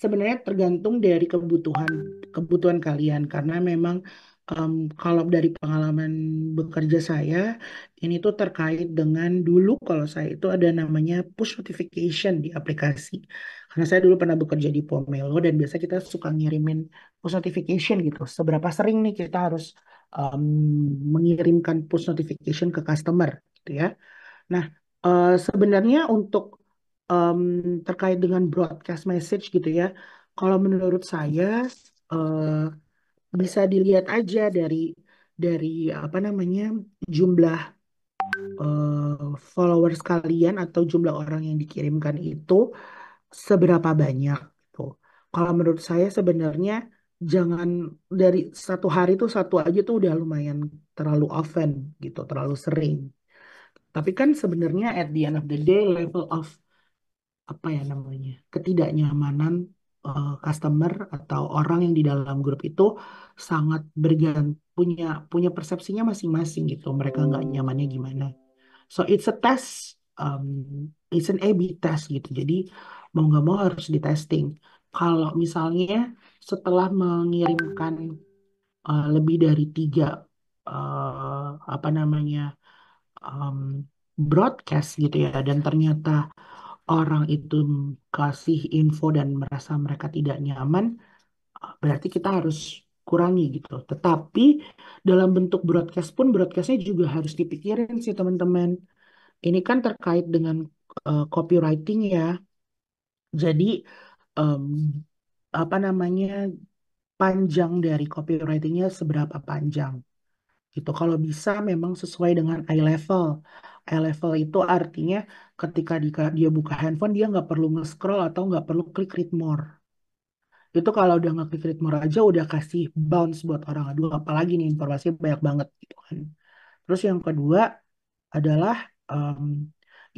Sebenarnya tergantung dari kebutuhan kebutuhan kalian karena memang kalau dari pengalaman bekerja saya ini tuh terkait dengan dulu kalau saya itu ada namanya push notification di aplikasi. Karena saya dulu pernah bekerja di Pomelo dan biasa kita suka ngirimin push notification gitu. Seberapa sering nih kita harus em, mengirimkan push notification ke customer gitu ya. Nah, sebenarnya untuk em, terkait dengan broadcast message gitu ya, kalau menurut saya eh, bisa dilihat aja dari apa namanya jumlah followers kalian atau jumlah orang yang dikirimkan itu seberapa banyak tuh. Kalau menurut saya sebenarnya jangan dari satu hari itu satu aja tuh udah lumayan terlalu often gitu, terlalu sering. Tapi kan sebenarnya at the end of the day level of apa ya namanya ketidaknyamanan customer atau orang yang di dalam grup itu sangat punya punya persepsinya masing-masing gitu. Mereka nggak nyamannya gimana. So it's a test, it's an A/B test gitu. Jadi mau nggak mau harus di testing. Kalau misalnya setelah mengirimkan lebih dari tiga apa namanya um, broadcast gitu ya dan ternyata orang itu kasih info dan merasa mereka tidak nyaman, berarti kita harus kurangi gitu. Tetapi dalam bentuk broadcast pun broadcastnya juga harus dipikirin sih teman-teman. Ini kan terkait dengan copywriting ya. Jadi em, apa namanya panjang dari copywritingnya seberapa panjang. gitu. Kalau bisa memang sesuai dengan eye level. Eye level itu artinya ketika dia buka handphone dia nggak perlu nge-scroll atau nggak perlu klik read more. Itu kalau udah ngeklik read more aja udah kasih bounce buat orang. Aduh, apalagi nih informasinya banyak banget gitu kan. Terus yang kedua adalah em,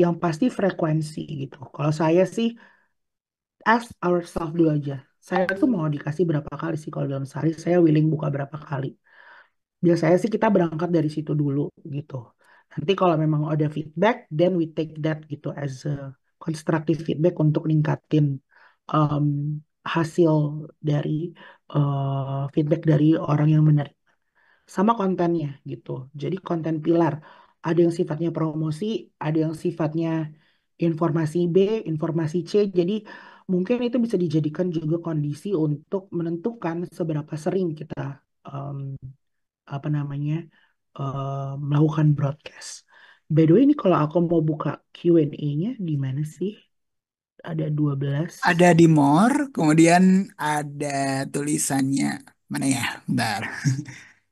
yang pasti frekuensi gitu. Kalau saya sih ask ourselves dulu aja. Saya tuh mau dikasih berapa kali sih kalau dalam sehari saya willing buka berapa kali. Biasanya sih kita berangkat dari situ dulu gitu. Nanti kalau memang ada feedback, then we take that gitu as a constructive feedback untuk ningkatin em, hasil dari feedback dari orang yang menerima. Sama kontennya gitu. Jadi konten pilar. Ada yang sifatnya promosi, ada yang sifatnya informasi B, informasi C. Jadi mungkin itu bisa dijadikan juga kondisi untuk menentukan seberapa sering kita em, apa namanya melakukan broadcast. By the way, ini kalau aku mau buka Q&A-nya di mana sih? Ada 12. Ada di more, kemudian ada tulisannya mana ya? Bentar.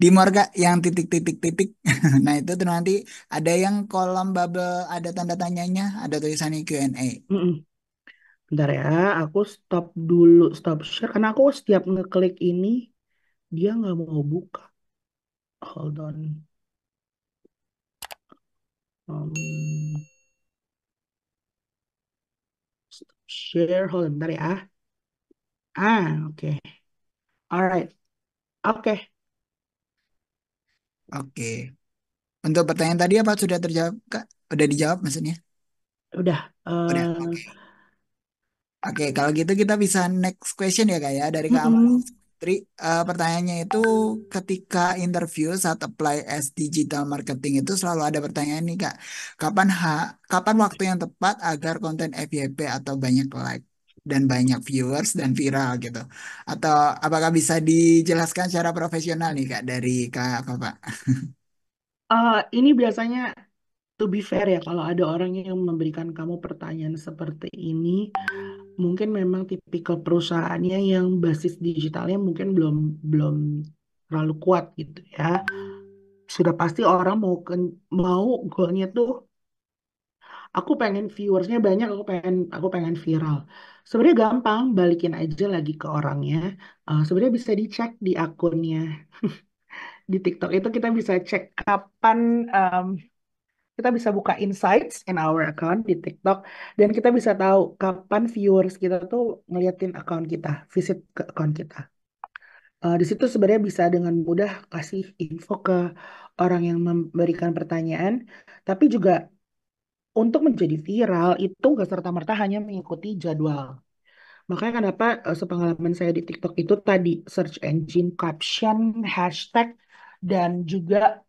Di more Kak, yang titik-titik-titik. Nah itu tuh nanti ada yang kolom bubble, ada tanda tanyanya, ada tulisannya Q&A. Mm-mm. Bentar ya, aku stop dulu, stop share. Karena aku setiap ngeklik ini, dia nggak mau buka. Hold on. Um, stop share, hold on, bentar ya. Oke. Alright. Oke. Oke. Untuk pertanyaan tadi apa sudah terjawab Kak? Udah dijawab maksudnya? Udah. Udah, oke. Oke, kalau gitu kita bisa next question ya Kak ya dari Kak Amal Mm-mm. Tri. Pertanyaannya itu ketika interview saat apply as digital marketing itu selalu ada pertanyaan nih Kak. Kapan waktu yang tepat agar konten FYP atau banyak like dan banyak viewers dan viral gitu? Atau apakah bisa dijelaskan secara profesional nih Kak dari Kak Bapak? Ini biasanya to be fair ya, kalau ada orang yang memberikan kamu pertanyaan seperti ini, mungkin memang tipikal perusahaannya yang basis digitalnya mungkin belum belum terlalu kuat gitu ya. Sudah pasti orang mau goalnya tuh, aku pengen viewersnya banyak, aku pengen viral. Sebenarnya gampang, balikin aja lagi ke orangnya. Sebenarnya bisa dicek di akunnya di TikTok itu kita bisa cek kapan kita bisa buka insights in our account di TikTok dan kita bisa tahu kapan viewers kita tuh ngeliatin account kita, visit ke account kita. Di situ sebenarnya bisa dengan mudah kasih info ke orang yang memberikan pertanyaan, tapi juga untuk menjadi viral itu nggak serta-merta hanya mengikuti jadwal. Makanya kenapa sepengalaman saya di TikTok itu tadi search engine, caption, hashtag, dan juga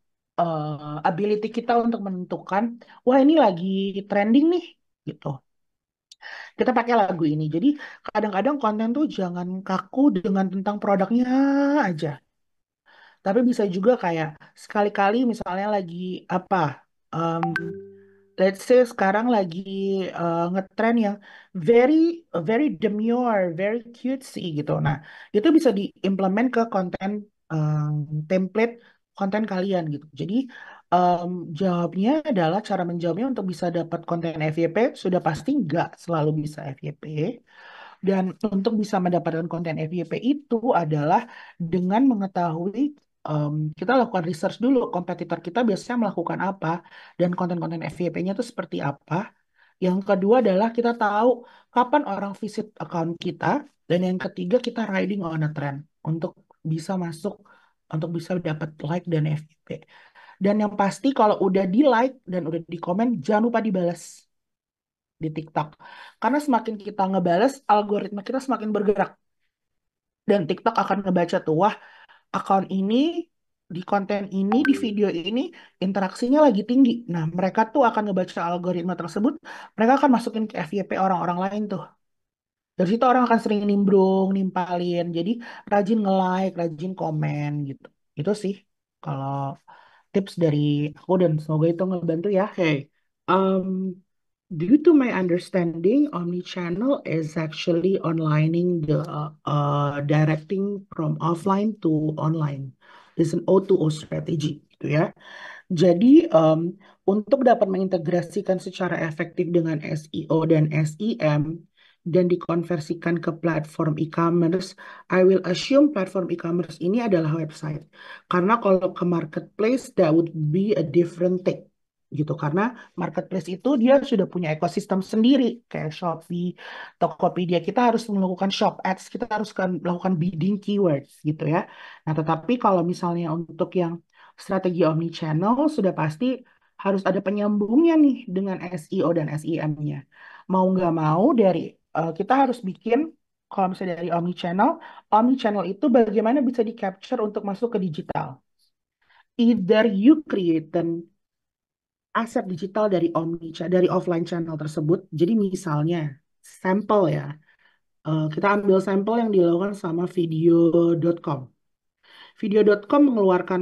ability kita untuk menentukan, wah ini lagi trending nih, gitu. Kita pakai lagu ini. Jadi kadang-kadang konten tuh jangan kaku dengan tentang produknya aja. Tapi bisa juga kayak sekali-kali misalnya lagi apa, um, let's say sekarang lagi ngetren yang very very demure, very cutesy gitu. Nah, itu bisa diimplement ke konten template konten kalian gitu. Jadi em, jawabnya adalah cara menjawabnya untuk bisa dapat konten FYP sudah pasti nggak selalu bisa FYP. Dan untuk bisa mendapatkan konten FYP itu adalah dengan mengetahui kita lakukan research dulu kompetitor kita biasanya melakukan apa dan konten-konten FYP-nya itu seperti apa. Yang kedua adalah kita tahu kapan orang visit account kita dan yang ketiga kita riding on a trend untuk bisa masuk untuk bisa dapat like dan FYP. Dan yang pasti kalau udah di like dan udah di komen jangan lupa dibalas di TikTok. Karena semakin kita ngebales, algoritma kita semakin bergerak. Dan TikTok akan ngebaca tuh, wah akun ini, di konten ini, di video ini, interaksinya lagi tinggi. Nah, mereka tuh akan ngebaca algoritma tersebut, mereka akan masukin ke FYP orang-orang lain tuh. Dari situ orang akan sering nimbrung, nimpalin. Jadi rajin nge-like, rajin komen gitu. Itu sih kalau tips dari aku dan semoga itu ngebantu ya. Hey, um, due to my understanding, omnichannel is actually onlining the directing from offline to online. is an O2O strategy gitu ya. Jadi untuk dapat mengintegrasikan secara efektif dengan SEO dan SEM dan dikonversikan ke platform e-commerce, I will assume platform e-commerce ini adalah website. Karena kalau ke marketplace, that would be a different thing gitu. Karena marketplace itu dia sudah punya ekosistem sendiri kayak Shopee, Tokopedia. Kita harus melakukan shop ads, kita harus melakukan bidding keywords gitu ya. Nah, tetapi kalau misalnya untuk yang strategi omnichannel sudah pasti harus ada penyambungnya nih dengan SEO dan SEM-nya. Mau nggak mau kita harus bikin kalau misalnya dari omnichannel itu bagaimana bisa di-capture untuk masuk ke digital. Either you create an aset digital dari offline channel tersebut. Jadi misalnya sampel ya, kita ambil sampel yang dilakukan sama video.com. Video.com mengeluarkan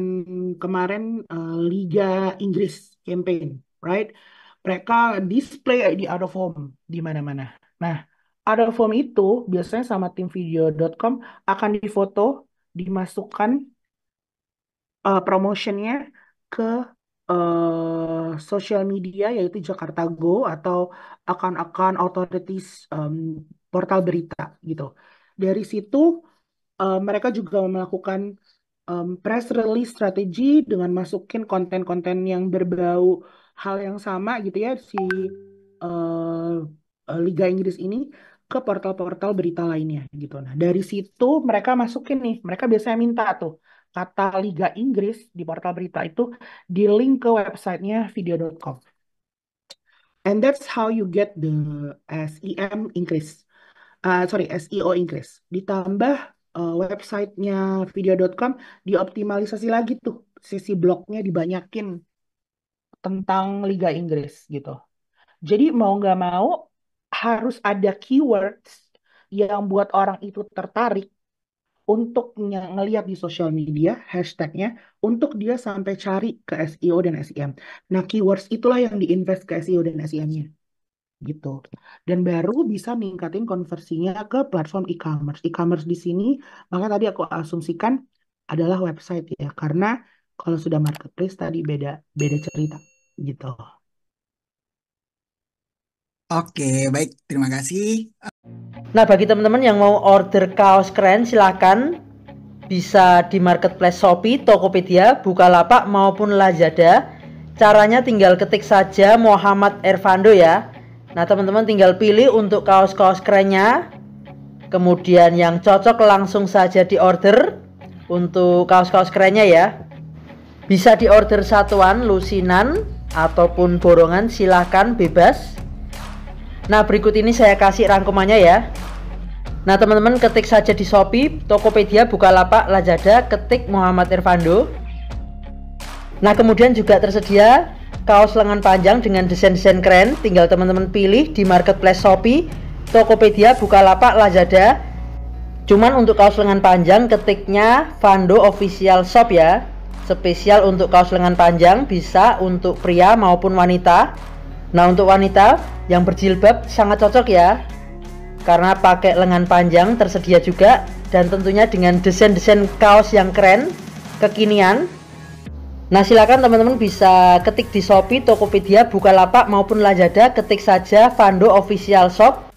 kemarin Liga Inggris campaign, right? Mereka display di out of home di mana-mana. Nah, out of home itu biasanya sama tim video.com akan difoto, dimasukkan promotionnya ke social media yaitu Jakarta Go atau akun-akun authorities portal berita gitu. Dari situ mereka juga melakukan press release strategi dengan masukin konten-konten yang berbau hal yang sama gitu ya Liga Inggris ini ke portal-portal berita lainnya gitu. Nah, dari situ mereka masukin nih, mereka biasanya minta tuh kata Liga Inggris di portal berita itu di link ke websitenya video.com. And that's how you get the SEM increase. SEO increase. Ditambah websitenya video.com dioptimalisasi lagi tuh. Sisi blognya dibanyakin tentang Liga Inggris gitu. Jadi mau nggak mau harus ada keywords yang buat orang itu tertarik untuk ngelihat di sosial media, hashtagnya, untuk dia sampai cari ke SEO dan SEM. Nah, keywords itulah yang diinvest ke SEO dan SEM-nya. Gitu. Dan baru bisa meningkatin konversinya ke platform e-commerce. E-commerce di sini, maka tadi aku asumsikan adalah website ya. Karena kalau sudah marketplace tadi beda cerita. Gitu. Oke, baik. Terima kasih. Nah, bagi teman-teman yang mau order kaos keren, silakan bisa di marketplace Shopee, Tokopedia, Bukalapak maupun Lazada. Caranya tinggal ketik saja Muhammad Ervando ya. Nah, teman-teman tinggal pilih untuk kaos-kaos kerennya. Kemudian yang cocok langsung saja di order untuk kaos-kaos kerennya ya. Bisa di order satuan, lusinan ataupun borongan, silahkan bebas. Nah, berikut ini saya kasih rangkumannya ya. Nah, teman-teman ketik saja di Shopee, Tokopedia, Bukalapak, Lazada, ketik Muhammad Ervando. Nah, kemudian juga tersedia kaos lengan panjang dengan desain-desain keren. Tinggal teman-teman pilih di marketplace Shopee, Tokopedia, Bukalapak, Lazada. Cuman untuk kaos lengan panjang ketiknya Vando Official Shop ya. Spesial untuk kaos lengan panjang, bisa untuk pria maupun wanita. Nah, untuk wanita yang berjilbab sangat cocok ya, karena pakai lengan panjang tersedia juga, dan tentunya dengan desain-desain kaos yang keren, kekinian. Nah, silakan teman-teman bisa ketik di Shopee, Tokopedia, Bukalapak maupun Lazada, ketik saja Vando Official Shop.